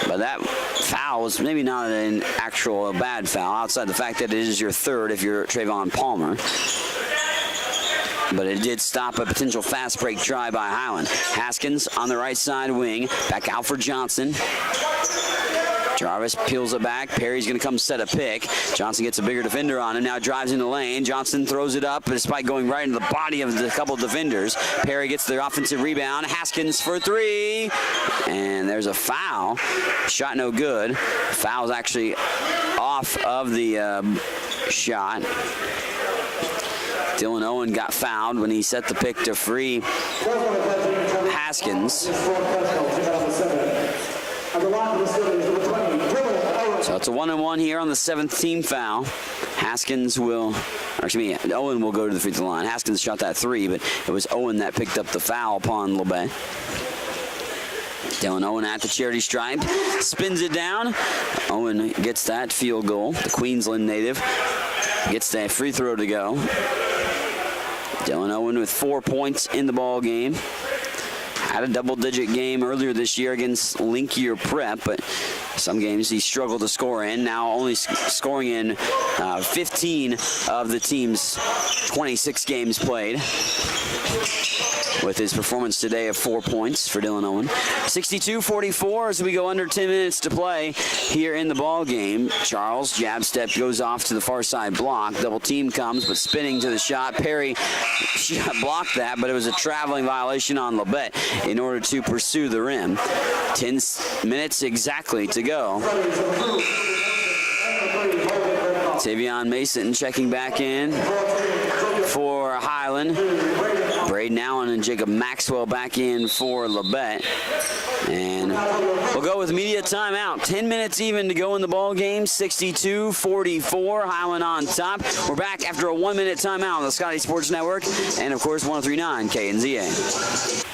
But that foul was maybe not an actual bad foul, outside the fact that it is your 3rd if you're Trayvon Palmer. But it did stop a potential fast break try by Highland. Haskins on the right side wing. Back out for Johnson. Jarvis peels it back. Perry's going to come set a pick. Johnson gets a bigger defender on him. Now drives in the lane. Johnson throws it up despite going right into the body of the couple defenders. Perry gets the offensive rebound. Haskins for 3. And there's a foul. Shot no good. Foul's actually off of the shot. Dylan Owen got fouled when he set the pick to free Haskins. So it's a 1-on-1 here on the 7th team foul. Owen will go to the free throw line. Haskins shot that 3, but it was Owen that picked up the foul upon Labette. Dylan Owen at the charity stripe, spins it down. Owen gets that field goal. The Queensland native gets that free throw to go. Dylan Owen with 4 points in the ball game. Had a double-digit game earlier this year against Linkier Prep, but some games he struggled to score in. Now only scoring in 15 of the team's 26 games played, with his performance today of 4 points for Dylan Owen. 62-44 as we go under 10 minutes to play here in the ball game. Charles, jab step, goes off to the far side block. Double team comes, but spinning to the shot. Perry blocked that, but it was a traveling violation on Labette in order to pursue the rim. 10 minutes exactly to go. Tavion Mason checking back in for Highland. Braden Allen and Jacob Maxwell back in for Labette. And we'll go with media timeout. 10 minutes even to go in the ball game. 62-44. Highland on top. We're back after a 1-minute timeout on the Scotty Sports Network. And, of course, 103.9 KNZA.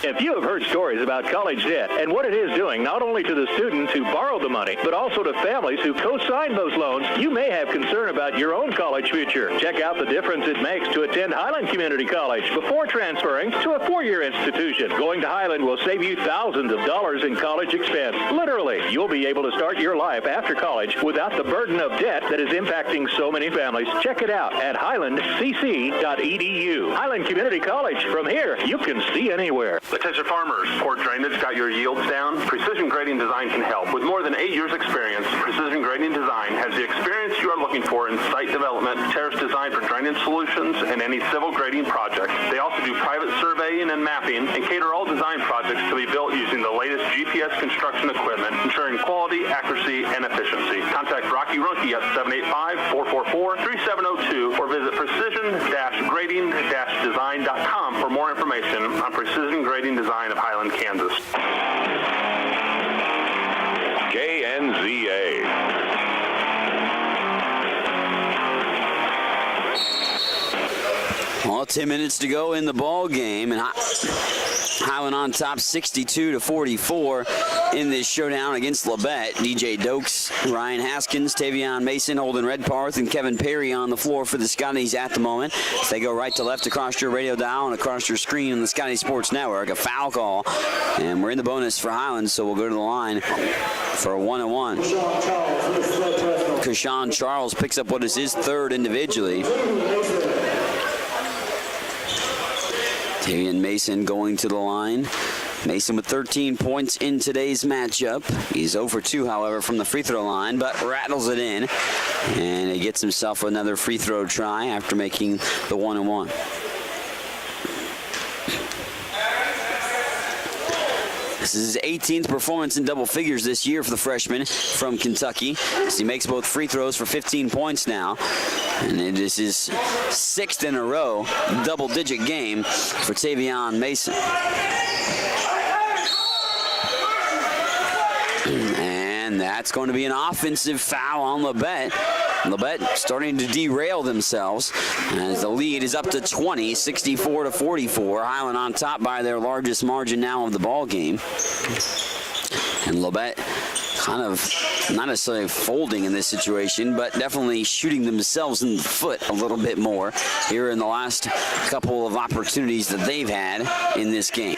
If you have heard stories about college debt and what it is doing not only to the students who borrowed the money, but also to families who co-signed those loans, you may have concern about your own college future. Check out the difference it makes to attend Highland Community College before transferring to a 4-year institution. Going to Highland will save you thousands of dollars in college expense. Literally, you'll be able to start your life after college without the burden of debt that is impacting so many families. Check it out at highlandcc.edu. Highland Community College. From here, you can see anywhere. Attention farmers, poor drainage got your yields down? Precision Grading Design can help. With more than 8 years experience, Precision Grading Design has the experience you are looking for in site development, terrace design for drainage solutions, and any civil grading project. They also do private surveying and mapping and cater all design projects to be built using the latest GPS construction equipment, ensuring quality, accuracy, and efficiency. Contact Rocky Runke at 785-444-3702 or visit precision-grading-design.com for more more information on Precision Grading Design of Highland, Kansas. KNZA. Well, 10 minutes to go in the ball game, and Highland on top 62-44 in this showdown against Labette. DJ Dokes, Ryan Haskins, Tavion Mason, Holden Redparth, and Kevin Perry on the floor for the Scotties at the moment. As they go right to left across your radio dial and across your screen on the Scotty Sports Network. A foul call, and we're in the bonus for Highland, so we'll go to the line for a 1-1. Kashawn Charles picks up what is his third individually. Tavion Mason going to the line. Mason with 13 points in today's matchup. He's 0 for 2, however, from the free throw line, but rattles it in. And he gets himself another free throw try after making the 1-1. This is his 18th performance in double figures this year for the freshman from Kentucky. So he makes both free throws for 15 points now. And it is his 6th in a row double-digit game for Tavion Mason. And that's going to be an offensive foul on Labette. Labette starting to derail themselves as the lead is up to 20, 64-44. Highland on top by their largest margin now of the ball game. And Labette kind of not necessarily folding in this situation, but definitely shooting themselves in the foot a little bit more here in the last couple of opportunities that they've had in this game.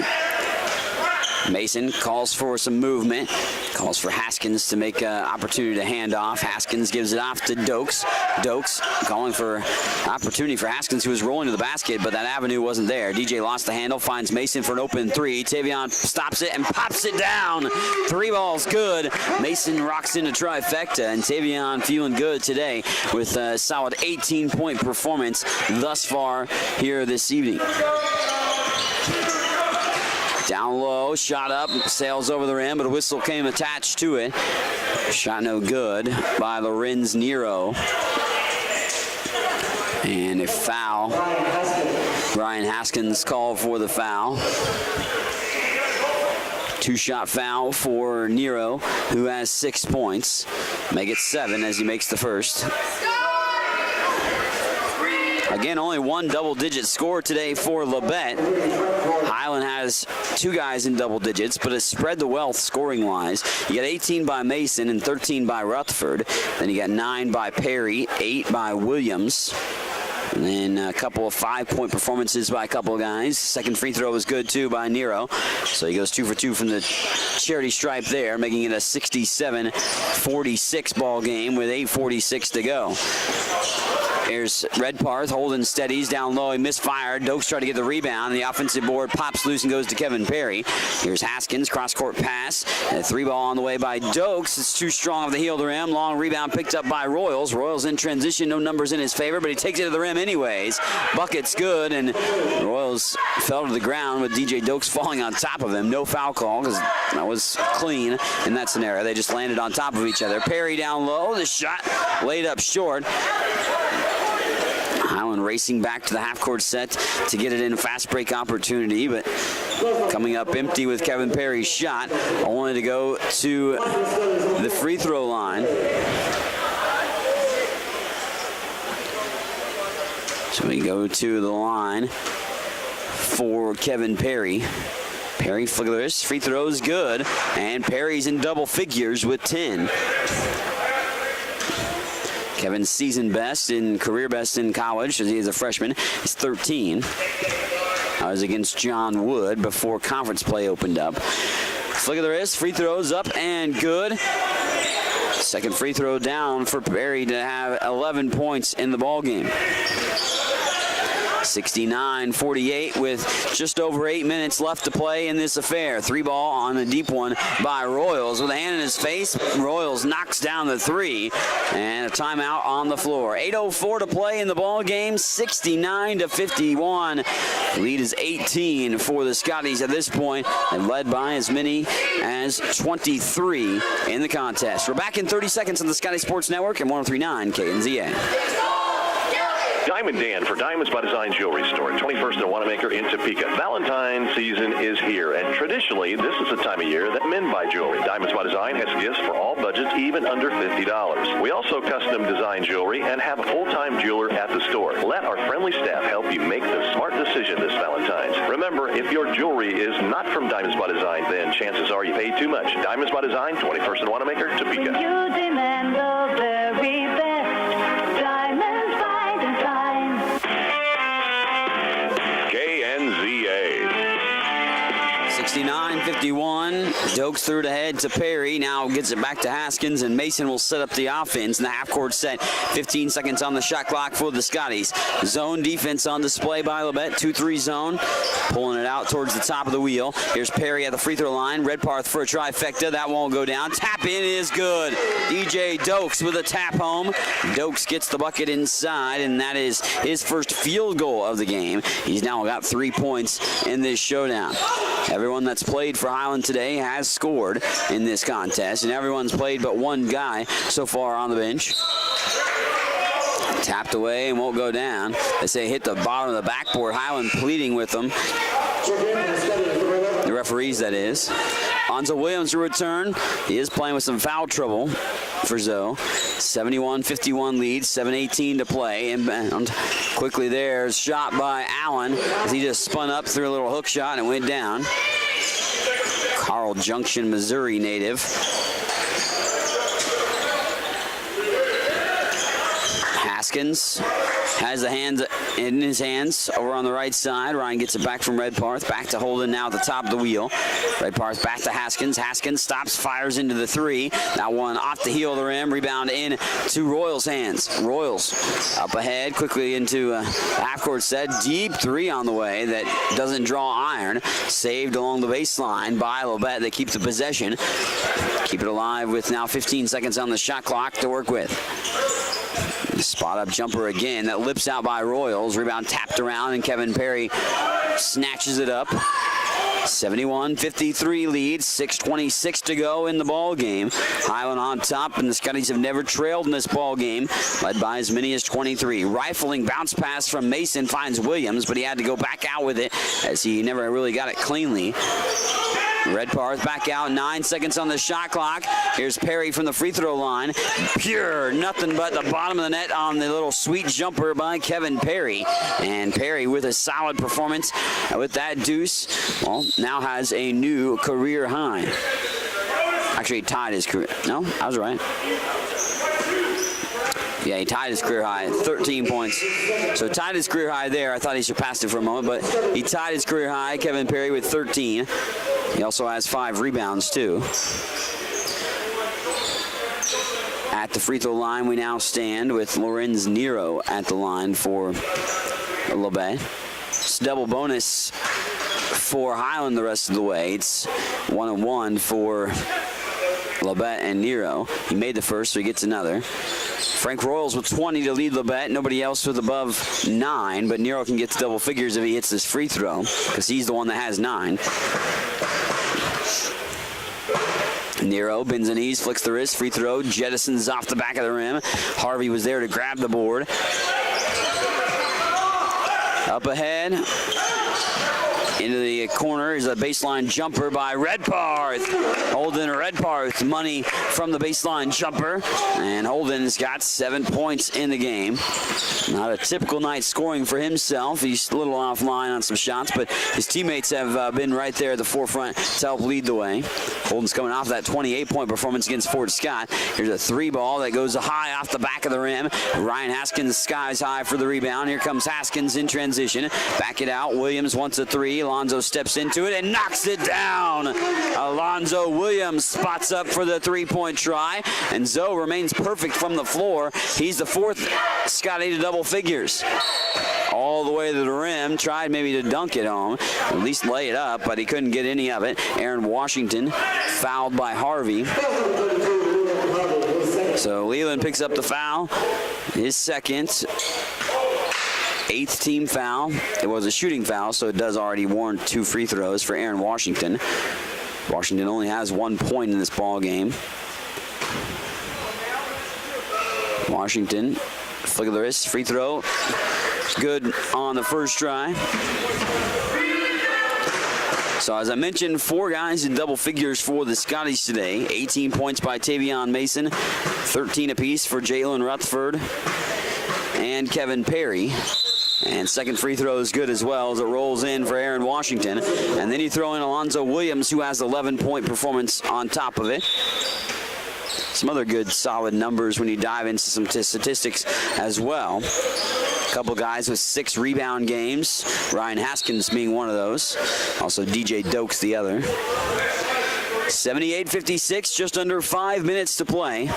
Mason calls for some movement, calls for Haskins to make an opportunity to hand off. Haskins gives it off to Dokes. Dokes calling for opportunity for Haskins, who was rolling to the basket, but that avenue wasn't there. DJ lost the handle, finds Mason for an open three. Tavion stops it and pops it down. 3 balls good. Mason rocks in a trifecta, and Tavion feeling good today with a solid 18-point performance thus far here this evening. Down low, shot up, sails over the rim, but a whistle came attached to it. Shot no good by Lorenz Nero. And a foul. Ryan Haskins called for the foul. 2-shot foul for Nero, who has 6 points. Make it 7 as he makes the first. Again, only one double-digit score today for Labette. Highland has 2 guys in double digits, but has spread the wealth scoring-wise. You got 18 by Mason and 13 by Rutherford. Then you got 9 by Perry, 8 by Williams. And then a couple of 5-point performances by a couple of guys. Second free throw was good, too, by Nero. So he goes 2 for 2 from the charity stripe there, making it a 67-46 ball game with 8:46 to go. Here's Redparth holding steadies down low. He misfired. Dokes tried to get the rebound. The offensive board pops loose and goes to Kevin Perry. Here's Haskins, cross-court pass. And a 3-ball on the way by Dokes. It's too strong of the heel to the rim. Long rebound picked up by Royals. Royals in transition. No numbers in his favor, but he takes it to the rim anyways. Bucket's good, and Royals fell to the ground with DJ Dokes falling on top of him. No foul call because that was clean in that scenario. They just landed on top of each other. Perry down low. The shot laid up short. Highland racing back to the half-court set to get it in a fast break opportunity, but coming up empty with Kevin Perry's shot. Only to go to the free throw line. So we go to the line for Kevin Perry. Perry flickers, free throw is good, and Perry's in double figures with 10. Kevin's season best and career best in college, as he is a freshman, is 13. That was against John Wood before conference play opened up. Flick of the wrist, free throws up and good. Second free throw down for Perry to have 11 points in the ball game. 69-48 with just over 8 minutes left to play in this affair. 3-ball on a deep one by Royals. With a hand in his face, Royals knocks down the 3, and a timeout on the floor. 8:04 to play in the ball game, 69-51. Lead is 18 for the Scotties at this point, and led by as many as 23 in the contest. We're back in 30 seconds on the Scotty Sports Network and 103.9 KNZA. Diamond Dan for Diamonds by Design Jewelry Store, 21st and Wanamaker in Topeka. Valentine's season is here, and traditionally, this is the time of year that men buy jewelry. Diamonds by Design has gifts for all budgets, even under $50. We also custom design jewelry and have a full-time jeweler at the store. Let our friendly staff help you make the smart decision this Valentine's. Remember, if your jewelry is not from Diamonds by Design, then chances are you paid too much. Diamonds by Design, 21st and Wanamaker, Topeka. You demand the very best. Diamonds by Design. KNZA. 69-51. Dokes threw it ahead to Perry. Now gets it back to Haskins, and Mason will set up the offense in the half-court set. 15 seconds on the shot clock for the Scotties. Zone defense on display by Labette. 2-3 zone. Pulling it out towards the top of the wheel. Here's Perry at the free throw line. Redpath for a trifecta. That won't go down. Tap in is good. DJ Dokes with a tap home. Dokes gets the bucket inside, and that is his first field goal of the game. He's now got 3 points in this showdown. Everyone that's played for Highland today has scored in this contest, and everyone's played but one guy so far on the bench. Tapped away and won't go down. They say hit the bottom of the backboard. Highland pleading with them. The referees, that is. Lonzo Williams to return. He is playing with some foul trouble for Zoe. 71-51 lead, 7:18 to play. Inbound quickly there. Shot by Allen as he just spun up, threw a little hook shot and went down. Carl Junction, Missouri native. Haskins has the hands in his hands over on the right side. Ryan gets it back from Redpath. Back to Holden now at the top of the wheel. Redpath back to Haskins. Haskins stops, fires into the three. That one off the heel of the rim. Rebound in to Royals' hands. Royals up ahead quickly into a half-court set. Deep three on the way that doesn't draw iron. Saved along the baseline by Labette. They keep the possession. Keep it alive with now 15 seconds on the shot clock to work with. Spot up jumper again. That lips out by Royals. Rebound tapped around, and Kevin Perry snatches it up. 71-53 lead. 6:26 to go in the ball game. Highland on top, and the Scotties have never trailed in this ball game, led by as many as 23. Rifling bounce pass from Mason finds Williams, but he had to go back out with it as he never really got it cleanly. Redpath back out, 9 seconds on the shot clock. Here's Perry from the free throw line. Pure, nothing but the bottom of the net on the little sweet jumper by Kevin Perry. And Perry with a solid performance with that deuce, well, now has a new career high. Actually, he tied his career. No, I was right. Yeah, he tied his career high, 13 points. So tied his career high there. I thought he surpassed it for a moment, but he tied his career high, Kevin Perry, with 13. He also has 5 rebounds, too. At the free throw line, we now stand with Lorenz Nero at the line for Labette. It's double bonus for Highland the rest of the way. It's 1-1 for Labette and Nero. He made the first, so he gets another. Frank Royals with 20 to lead Labette. Nobody else with above 9, but Nero can get to double figures if he hits this free throw, because he's the one that has 9. Nero bends the knees, flicks the wrist, free throw, jettisons off the back of the rim. Harvey was there to grab the board. Up ahead. Into the corner is a baseline jumper by Redpath. Holden Redpath, money from the baseline jumper. And Holden's got 7 points in the game. Not a typical night scoring for himself. He's a little offline on some shots, but his teammates have been right there at the forefront to help lead the way. Holden's coming off that 28-point performance against Fort Scott. Here's a 3 ball that goes high off the back of the rim. Ryan Haskins skies high for the rebound. Here comes Haskins in transition. Back it out. Williams wants a 3. Alonzo steps into it and knocks it down. Alonzo Williams spots up for the 3-point try, and Zoe remains perfect from the floor. He's the 4th Scotty to double figures. All the way to the rim, tried maybe to dunk it home, at least lay it up, but he couldn't get any of it. Aaron Washington fouled by Harvey. So Leland picks up the foul, his second. 8th team foul. It was a shooting foul, so it does already warrant 2 free throws for Aaron Washington. Washington only has 1 point in this ball game. Washington, flick of the wrist, free throw. good on the first try. So as I mentioned, 4 guys in double figures for the Scotties today. 18 points by Tavion Mason, 13 apiece for Jalen Rutherford and Kevin Perry. And second free throw is good as well as it rolls in for Aaron Washington. And then you throw in Alonzo Williams, who has 11-point performance on top of it. Some other good solid numbers when you dive into some statistics as well. A couple guys with 6 rebound games. Ryan Haskins being one of those. Also DJ Dokes the other. 78-56, just under 5 minutes to play.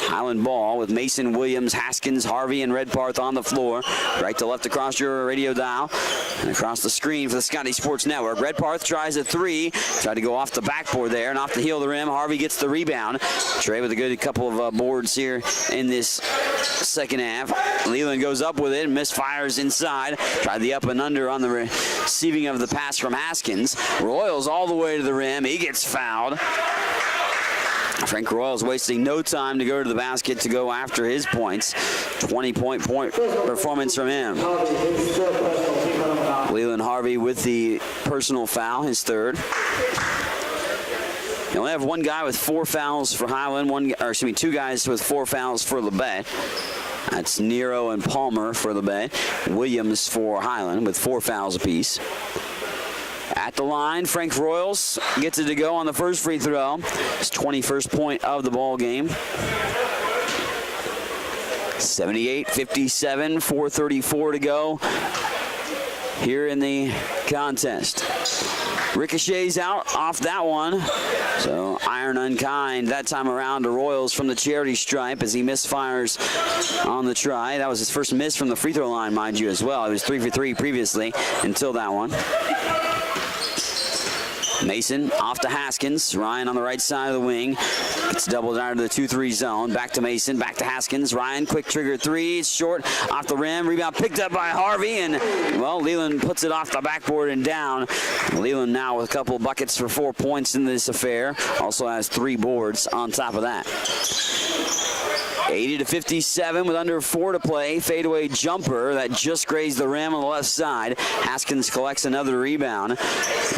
Highland ball with Mason, Williams, Haskins, Harvey, and Redparth on the floor. Right to left across your radio dial and across the screen for the Scotty Sports Network. Redparth tries a 3. Tried to go off the backboard there and off the heel of the rim. Harvey gets the rebound. Trey with a good couple of boards here in this second half. Leland goes up with it and misfires inside. Tried the up and under on the receiving of the pass from Haskins. Royals all the way to the rim. He gets fouled. Frank Royals wasting no time to go to the basket to go after his points. 20-point performance from him. Leland Harvey with the personal foul, his third. You only have one guy with 4 fouls for Highland, 2 guys with 4 fouls for Labette. That's Nero and Palmer for Labette. Williams for Highland with 4 fouls apiece. At the line, Frank Royals gets it to go on the first free throw. His 21st point of the ball game. 78-57, 4:34 to go here in the contest. Ricochets out off that one. So iron unkind that time around to Royals from the charity stripe as he misfires on the try. That was his first miss from the free throw line, mind you, as well. He was 3 for 3 previously until that one. Mason off to Haskins. Ryan on the right side of the wing. Gets doubled out of the 2-3 zone. Back to Mason. Back to Haskins. Ryan, quick trigger 3. It's short. Off the rim. Rebound picked up by Harvey. And, well, Leland puts it off the backboard and down. Leland now with a couple buckets for 4 points in this affair. Also has 3 boards on top of that. 80-57 with under 4 to play. Fadeaway jumper that just grazed the rim on the left side. Haskins collects another rebound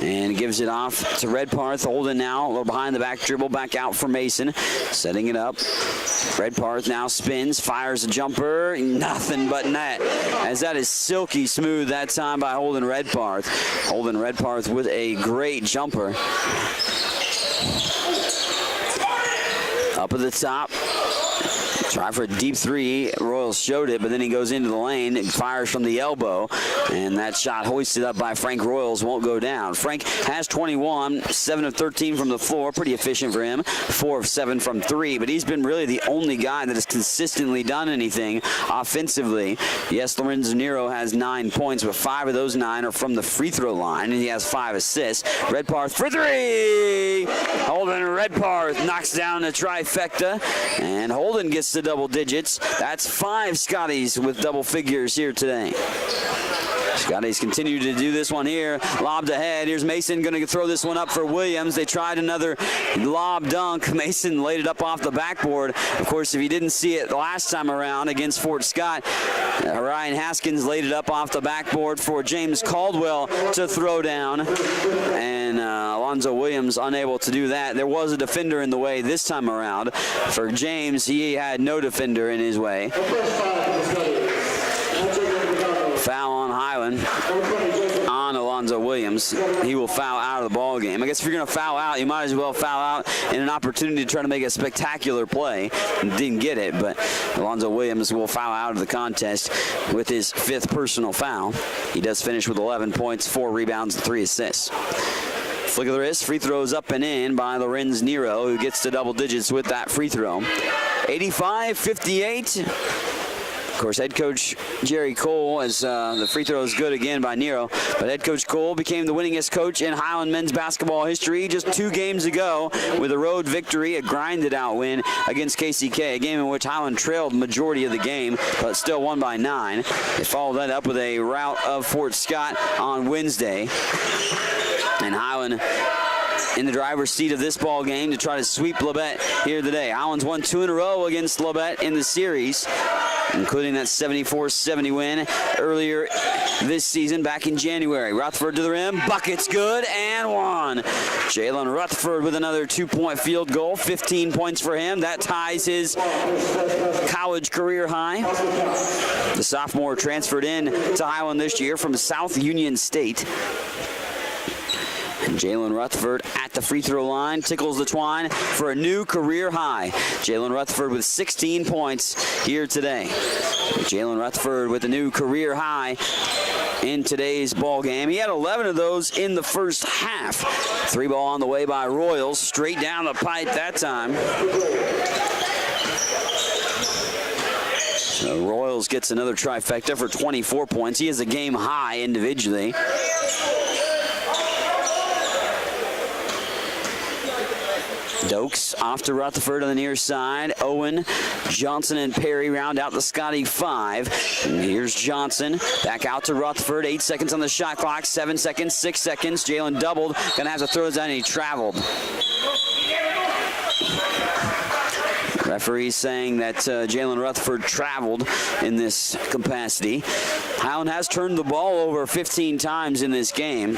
and gives it off to Redparth. Holden now a little behind the back dribble. Back out for Mason. Setting it up. Redparth now spins. Fires a jumper. Nothing but net. As that is silky smooth that time by Holden Redparth. Holden Redparth with a great jumper. Up at the top. Try for a deep 3. Royals showed it, but then he goes into the lane and fires from the elbow. And that shot hoisted up by Frank Royals won't go down. Frank has 21, 7 of 13 from the floor. Pretty efficient for him. 4 of 7 from 3. But he's been really the only guy that has consistently done anything offensively. Yes, Lorenzo Nero has 9 points, but 5 of those 9 are from the free throw line. And he has 5 assists. Redparth for 3! Holden Redparth knocks down a trifecta. And Holden gets to double digits. That's 5 Scotties with double figures here today. Scotties continue to do this one here. Lobbed ahead. Here's Mason going to throw this one up for Williams. They tried another lob dunk. Mason laid it up off the backboard. Of course, if you didn't see it the last time around against Fort Scott, Ryan Haskins laid it up off the backboard for James Caldwell to throw down. And Alonzo Williams unable to do that. There was a defender in the way this time around. For James, he had no defender in his way. Foul on Highland on Alonzo Williams. He will foul out of the ball game. I guess if you're going to foul out, you might as well foul out in an opportunity to try to make a spectacular play. Didn't get it, but Alonzo Williams will foul out of the contest with his 5th personal foul. He does finish with 11 points, 4 rebounds, and 3 assists. Flick of the wrist, free throws up and in by Lorenz Nero, who gets to double digits with that free throw. 85-58. Of course, head coach Jerry Cole, as the free throw is good again by Nero, but head coach Cole became the winningest coach in Highland men's basketball history just 2 games ago with a road victory, a grinded out win against KCK, a game in which Highland trailed majority of the game, but still won by 9. They followed that up with a rout of Fort Scott on Wednesday. And Highland in the driver's seat of this ball game to try to sweep Labette here today. Highland's won 2 in a row against Labette in the series. including that 74-70 win earlier this season back in January. Rutherford to the rim, bucket's good, and one. Jalen Rutherford with another 2-point field goal, 15 points for him. That ties his college career high. The sophomore transferred in to Highland this year from South Union State. And Jalen Rutherford at the free throw line tickles the twine for a new career high. Jalen Rutherford with 16 points here today. Jalen Rutherford with a new career high in today's ball game. He had 11 of those in the first half. 3-ball on the way by Royals, straight down the pipe that time. So Royals gets another trifecta for 24 points. He has a game high individually. Dokes off to Rutherford on the near side. Owen, Johnson, and Perry round out the Scotty 5. And here's Johnson back out to Rutherford. 8 seconds on the shot clock. 7 seconds, 6 seconds. Jalen doubled. Gonna have to throw this out, and he traveled. Referee saying that Jalen Rutherford traveled in this capacity. Highland has turned the ball over 15 times in this game,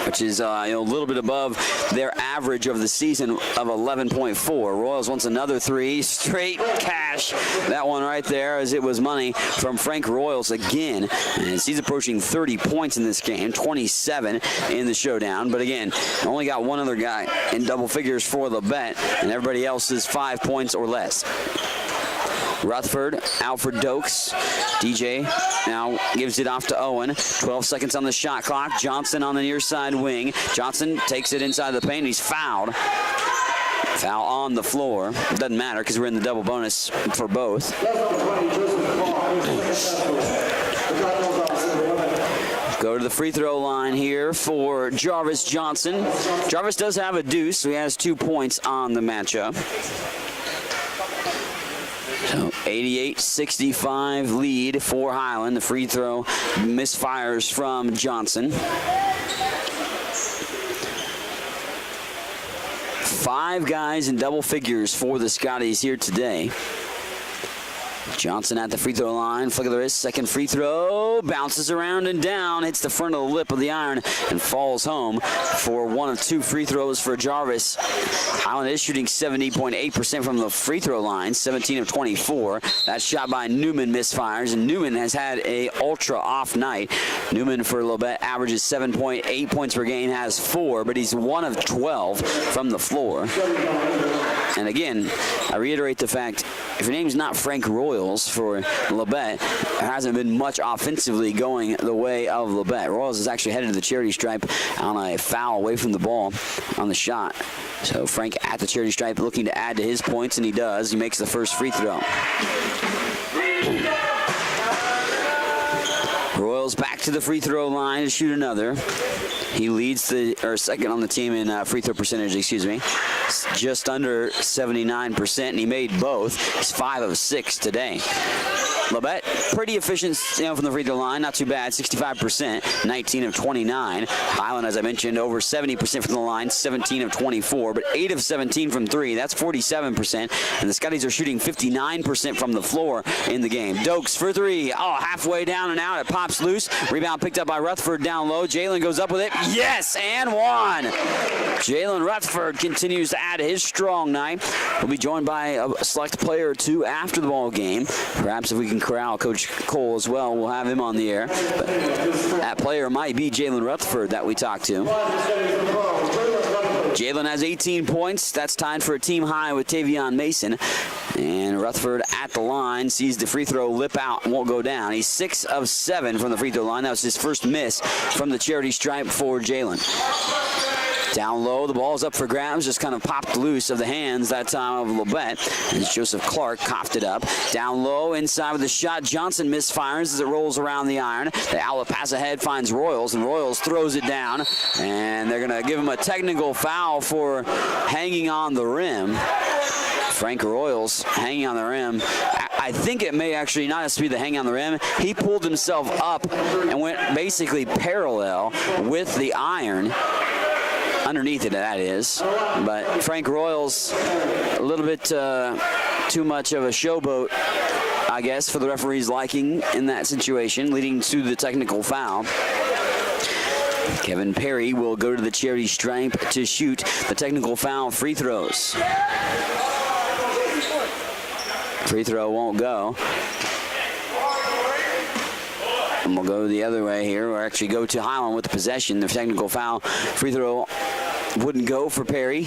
which is a little bit above their average of the season of 11.4. Royals wants another 3, straight cash. That one right there, as it was money from Frank Royals again. And he's approaching 30 points in this game, 27 in the showdown. But again, only got one other guy in double figures for Labette, and everybody else is 5 points or less. Rutherford out for Dokes. DJ now gives it off to Owen. 12 seconds on the shot clock. Johnson on the near side wing. Johnson takes it inside the paint. He's fouled. Foul on the floor. Doesn't matter because we're in the double bonus for both. Go to the free throw line here for Jarvis Johnson. Jarvis does have a deuce, so he has 2 points on the matchup. So 88-65 lead for Highland. The free throw misfires from Johnson. 5 guys in double figures for the Scotties here today. Johnson at the free throw line, flick of the wrist, second free throw, bounces around and down, hits the front of the lip of the iron, and falls home for one of 2 free throws for Jarvis. Highland is shooting 70.8% from the free throw line, 17 of 24. That shot by Newman misfires, and Newman has had a ultra off night. Newman for Labette averages 7.8 points per game, has 4, but he's 1 of 12 from the floor. And again, I reiterate the fact, if your name's not Frank Royals for Labette, there hasn't been much offensively going the way of Labette. Royals is actually headed to the charity stripe on a foul away from the ball on the shot. So Frank at the charity stripe looking to add to his points, and he does. He makes the first free throw. Royals back to the free throw line to shoot another. He leads second on the team in free throw percentage, just under 79%, and he made both. He's 5 of 6 today. Labette, pretty efficient from the free throw line, not too bad, 65%, 19 of 29. Highland, as I mentioned, over 70% from the line, 17 of 24, but 8 of 17 from 3, that's 47%, and the Scotties are shooting 59% from the floor in the game. Dokes for 3, halfway down and out, it pops loose, rebound picked up by Rutherford down low, Jalen goes up with it, yes, and 1. Jalen Rutherford continues to add his strong night. We'll be joined by a select player or 2 after the ball game. Perhaps if we can corral Coach Cole as well, we'll have him on the air. But that player might be Jalen Rutherford that we talked to. Jalen has 18 points. That's tied for a team high with Tavion Mason. And Rutherford at the line sees the free throw lip out and won't go down. He's 6 of 7 from the free throw line. That was his first miss from the charity stripe for Jalen. Down low, the ball's up for grabs, just kind of popped loose of the hands that time of Labette. And Joseph Clark coughed it up. Down low, inside with the shot. Johnson misfires as it rolls around the iron. The outlet pass ahead finds Royals, and Royals throws it down. And they're going to give him a technical foul for hanging on the rim. Frank Royals hanging on the rim. I think it may actually not have to be the hang on the rim. He pulled himself up and went basically parallel with the iron. Underneath it, that is. But Frank Royals, a little bit too much of a showboat I guess, for the referee's liking in that situation, leading to the technical foul. Kevin Perry will go to the charity stripe to shoot the technical foul free throws. Free throw won't go. And we'll go the other way here, or actually go to Highland with the possession. The technical foul free throw wouldn't go for Perry.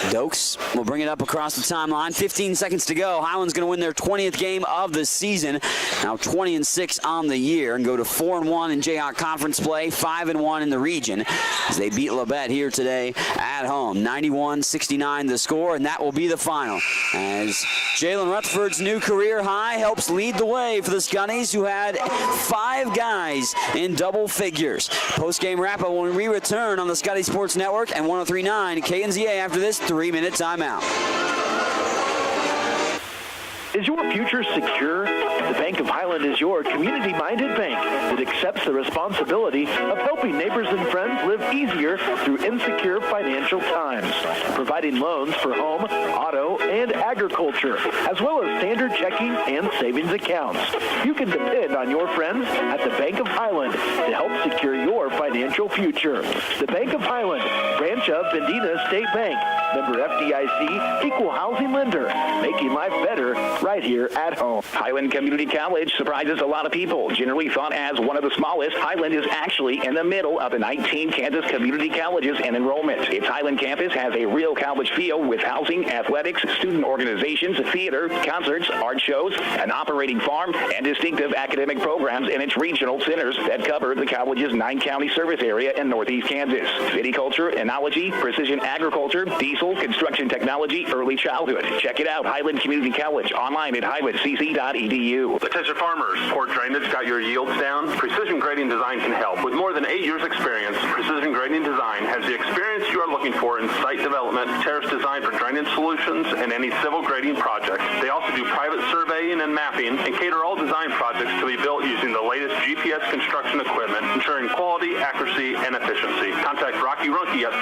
Dokes will bring it up across the timeline. 15 seconds to go. Highland's going to win their 20th game of the season. Now 20-6 on the year, and go to 4-1 in Jayhawk Conference play, 5-1 in the region, as they beat Labette here today at home. 91-69 the score, and that will be the final, as Jalen Rutherford's new career high helps lead the way for the Scunnies, who had 5 guys in double figures. Post-game wrap-up when we return on the Scotty Sports Network and 103.9 KNZA after this 3-minute timeout. Is your future secure? The Bank of Highland is your community-minded bank that accepts the responsibility of helping neighbors and friends live easier through insecure financial times, providing loans for home, auto, and agriculture, as well as standard checking and savings accounts. You can depend on your friends at the Bank of Highland to help secure your financial future. The Bank of Highland, branch of Bendina State Bank, member FDIC, equal housing lender, making life better right here at home. Highland Community College surprises a lot of people. Generally thought as one of the smallest, Highland is actually in the middle of the 19 Kansas community colleges in enrollment. Its Highland campus has a real college feel with housing, athletics, student organizations, theater, concerts, art shows, an operating farm, and distinctive academic programs in its regional centers that cover the college's 9-county service area in northeast Kansas. Viticulture, enology, precision agriculture, diesel, construction technology, early childhood. Check it out, Highland Community College, online at highlandcc.edu. Attention farmers, poor drainage got your yields down? Precision Grading Design can help. With more than 8 years experience, Precision Grading Design has the experience you are looking for in site development, terrace design for drainage solutions, and any civil grading project. They also do private surveying and mapping and cater all design projects to be built using the latest GPS construction equipment, ensuring quality, accuracy, and efficiency. Contact Rocky Runke at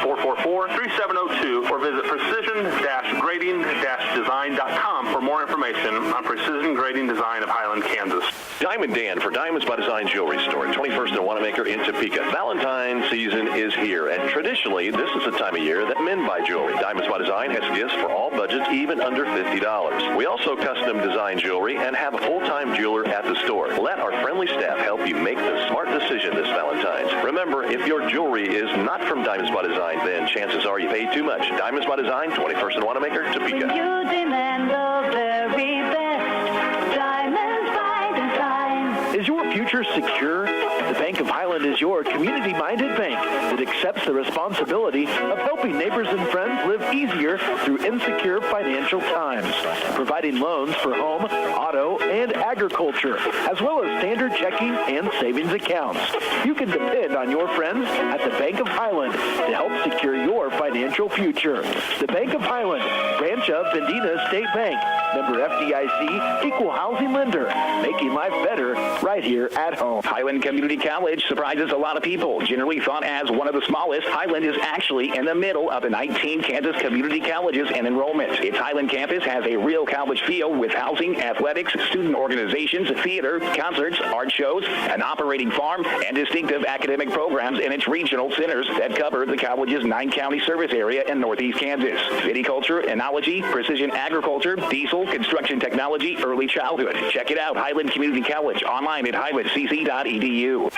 785-444-3702 or visit precision-grading-design.com for more information on Precision Grading Design of Highland, Kansas. Diamond Dan for Diamonds by Design Jewelry Store, 21st and Wanamaker in Topeka. Valentine's season is here, and traditionally, this is the time of year that men buy jewelry. Diamonds by Design has gifts for all budgets, even under $50. We also custom design jewelry and have a full-time jeweler at the store. Let our friendly staff help you make the smart decision this Valentine's. Remember, if your jewelry is not from Diamonds by Design, then chances are you paid too much. Diamonds by Design, 21st and Wanamaker, Topeka. When you demand the very best, Diamonds by Design. Is your future secure? The Bank of Highland is your community-minded bank that accepts the responsibility of helping neighbors and friends live easier through insecure financial times, providing loans for home, auto, and agriculture, as well as standard checking and savings accounts. You can depend on your friends at the Bank of Highland to help secure your financial future. The Bank of Highland, branch of Bendina State Bank, member FDIC, equal housing lender, making life better right here at home. Highland Community College surprises a lot of people. Generally thought as one of the smallest, Highland is actually in the middle of the 19 Kansas community colleges in enrollment. Its Highland campus has a real college feel with housing, athletics, student organizations, theater, concerts, art shows, an operating farm, and distinctive academic programs in its regional centers that cover the college's 9-county service area in northeast Kansas. Viticulture, enology, precision agriculture, diesel, construction technology, early childhood. Check it out, Highland Community College, online at highlandcc.edu.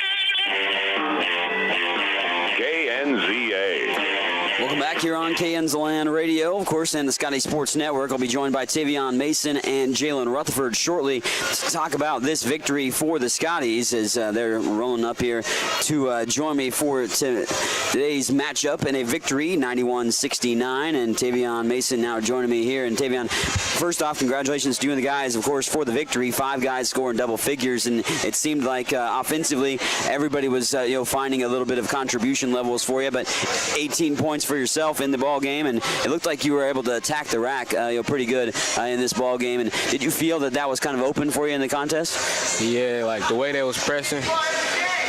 KNZA. Welcome back here on KNZLand Radio, of course, and the Scotty Sports Network. I'll be joined by Tavion Mason and Jalen Rutherford shortly to talk about this victory for the Scotties as they're rolling up here to join me for today's matchup in a victory, 91-69, and Tavion Mason now joining me here. And Tavion, first off, congratulations to you and the guys, of course, for the victory. 5 guys scoring double figures, and it seemed like offensively everybody was finding a little bit of contribution levels for you, but 18 points for yourself in the ball game, and it looked like you were able to attack the rack pretty good in this ball game. And did you feel that was kind of open for you in the contest? Yeah, like the way they was pressing.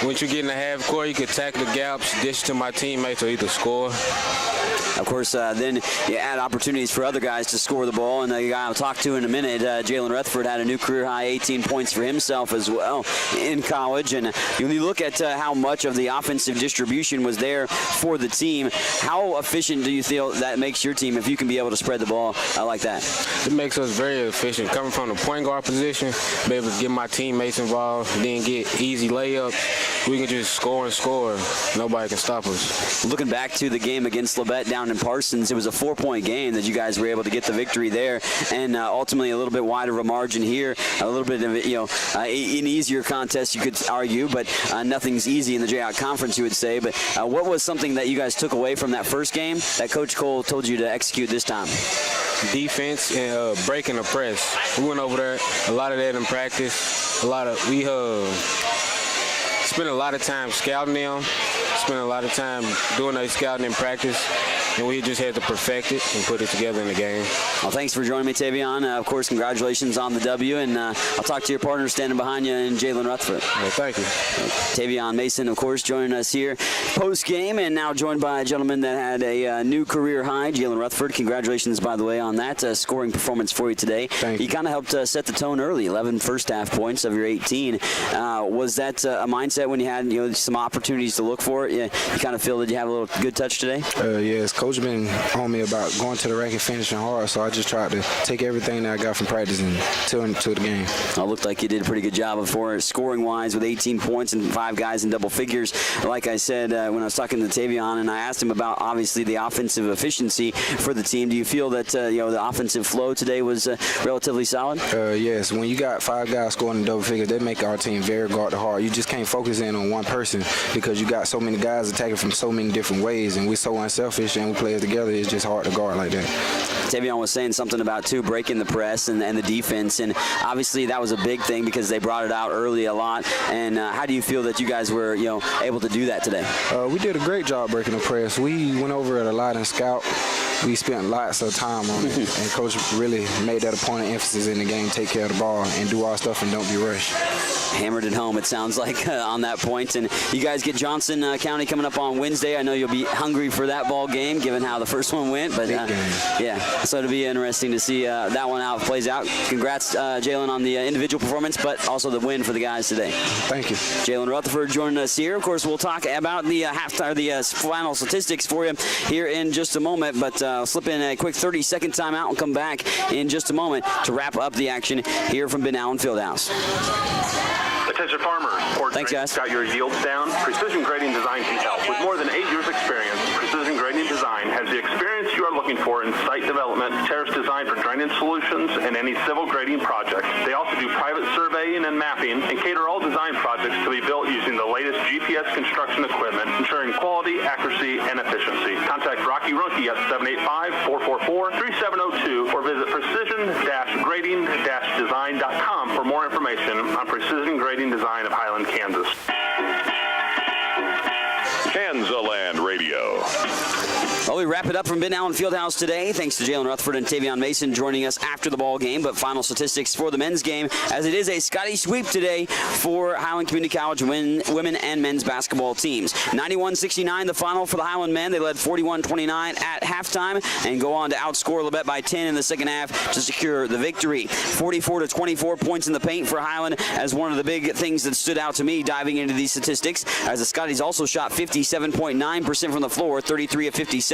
Once you get in the half court, you could attack the gaps, dish to my teammates, or either score. Of course, then you add opportunities for other guys to score the ball, and the guy I'll talk to in a minute, Jalen Rutherford, had a new career-high 18 points for himself as well in college. And when you look at how much of the offensive distribution was there for the team, how efficient do you feel that makes your team if you can be able to spread the ball like that? It makes us very efficient. Coming from the point guard position, be able to get my teammates involved, then get easy layups. We can just score and score. Nobody can stop us. Looking back to the game against Labette down in Parsons, it was a 4-point game that you guys were able to get the victory there, and ultimately a little bit wider of a margin here. A little bit of an easier contest, you could argue, but nothing's easy in the Jayhawk Conference, you would say. But what was something that you guys took away from that first game that Coach Cole told you to execute this time? Defense and breaking the press. We went over there, a lot of that in practice. We spent a lot of time scouting them, spent a lot of time doing that scouting in practice, and we just had to perfect it and put it together in the game. Well, thanks for joining me, Tavion. Of course, congratulations on the W, and I'll talk to your partner standing behind you in Jalen Rutherford. Well, thank you. Tavion Mason, of course, joining us here post-game, and now joined by a gentleman that had a new career high, Jalen Rutherford. Congratulations, by the way, on that scoring performance for you today. Thank you. You kind of helped set the tone early, 11 first-half points of your 18. Was that a mindset when you had some opportunities to look for it? You kind of feel that you have a little good touch today? Yes, Coach been on me about going to the rack and finishing hard, so I just tried to take everything that I got from practice and turn it to the game. It looked like you did a pretty good job before, scoring-wise, with 18 points and 5 guys in double figures. Like I said when I was talking to Tavion, and I asked him about, obviously, the offensive efficiency for the team. Do you feel that the offensive flow today was relatively solid? Yes. When you got 5 guys scoring in double figures, that make our team very guard hard. You just can't focus in on one person because you got so many guys attacking from so many different ways, and we're so unselfish and we play it together. It's just hard to guard like that. Tavion was saying something about, too, breaking the press and the defense, and obviously that was a big thing because they brought it out early a lot. And how do you feel that you guys were able to do that today? We did a great job breaking the press. We went over it a lot in scout. We spent lots of time on it, and Coach really made that a point of emphasis in the game, take care of the ball and do our stuff and don't be rushed. Hammered it home, it sounds like, on that point. And you guys get Johnson County coming up on Wednesday. I know you'll be hungry for that ball game, given how the first one went. But yeah, so it'll be interesting to see that one how it plays out. Congrats, Jalen, on the individual performance, but also the win for the guys today. Thank you. Jalen Rutherford joining us here. Of course, we'll talk about the final statistics for you here in just a moment. But I'll slip in a quick 30-second timeout and come back in just a moment to wrap up the action here from Ben Allen Fieldhouse. Attention farmers. Thanks, guys. Got your yields down? Precision Grading Design can help. With more than 8 years experience, Precision Grading Design has the experience you are looking for in site development, terrace design for drainage solutions, and any civil grading project. They also do private surveying and mapping and cater all design projects to be built using the latest GPS construction equipment, ensuring quality, accuracy, and efficiency. Contact Rocky Runke at 785-444-3702 or visit precision-grading-design.com for more information on Precision Grading Design of Highland, Kansas. Kansaland Radio. Well, we wrap it up from Ben Allen Fieldhouse today. Thanks to Jalen Rutherford and Tavion Mason joining us after the ball game. But final statistics for the men's game, as it is a Scotty sweep today for Highland Community College women and men's basketball teams. 91-69 the final for the Highland men. They led 41-29 at halftime and go on to outscore Labette by 10 in the second half to secure the victory. 44-24 points in the paint for Highland as one of the big things that stood out to me diving into these statistics, as the Scotties also shot 57.9% from the floor, 33 of 57,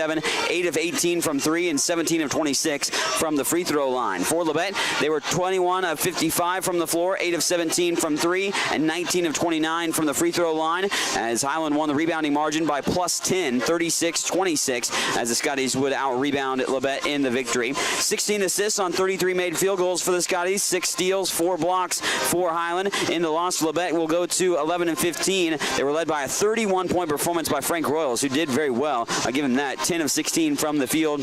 8 of 18 from 3, and 17 of 26 from the free throw line. For Labette, they were 21 of 55 from the floor, 8 of 17 from 3, and 19 of 29 from the free throw line, as Highland won the rebounding margin by plus 10, 36-26, as the Scotties would out-rebound Labette in the victory. 16 assists on 33 made field goals for the Scotties, 6 steals, 4 blocks for Highland. In the loss, Labette will go to 11-15. They were led by a 31-point performance by Frank Royals, who did very well. I'll give him that. 10 of 16 from the field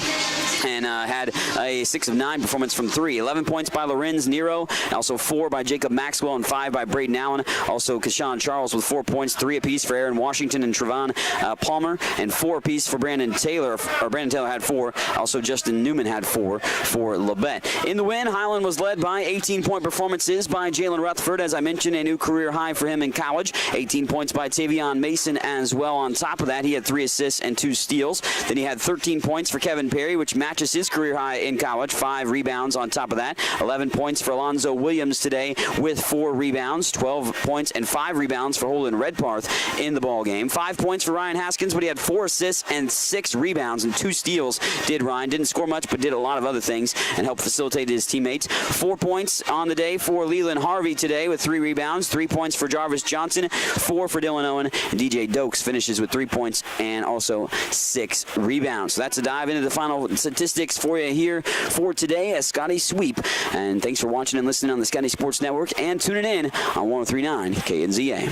and had a 6 of 9 performance from 3. 11 points by Lorenz Nero, also 4 by Jacob Maxwell and 5 by Braden Allen. Also Kashawn Charles with 4 points, 3 apiece for Aaron Washington and Trevon Palmer, and 4 apiece for Brandon Taylor. Brandon Taylor had 4. Also Justin Newman had 4 for Labette. In the win, Highland was led by 18-point performances by Jalen Rutherford. As I mentioned, a new career high for him in college. 18 points by Tavion Mason as well. On top of that, he had 3 assists and 2 steals. Then he had had 13 points for Kevin Perry, which matches his career high in college. 5 rebounds on top of that. 11 points for Alonzo Williams today with 4 rebounds. 12 points and 5 rebounds for Holden Redparth in the ball game. 5 points for Ryan Haskins, but he had 4 assists and 6 rebounds and 2 steals. Did Ryan. Didn't score much, but did a lot of other things and helped facilitate his teammates. 4 points on the day for Leland Harvey today with 3 rebounds. 3 points for Jarvis Johnson. 4 for Dylan Owen. And DJ Dokes finishes with 3 points and also 6 rebounds. So that's a dive into the final statistics for you here for today, a Scotty sweep. And thanks for watching and listening on the Scotty Sports Network and tuning in on 103.9 KNZA.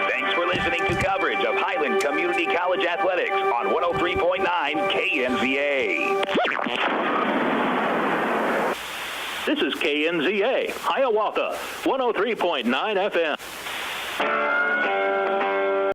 Thanks for listening to coverage of Highland Community College Athletics on 103.9 KNZA. This is KNZA, Hiawatha, 103.9 FM.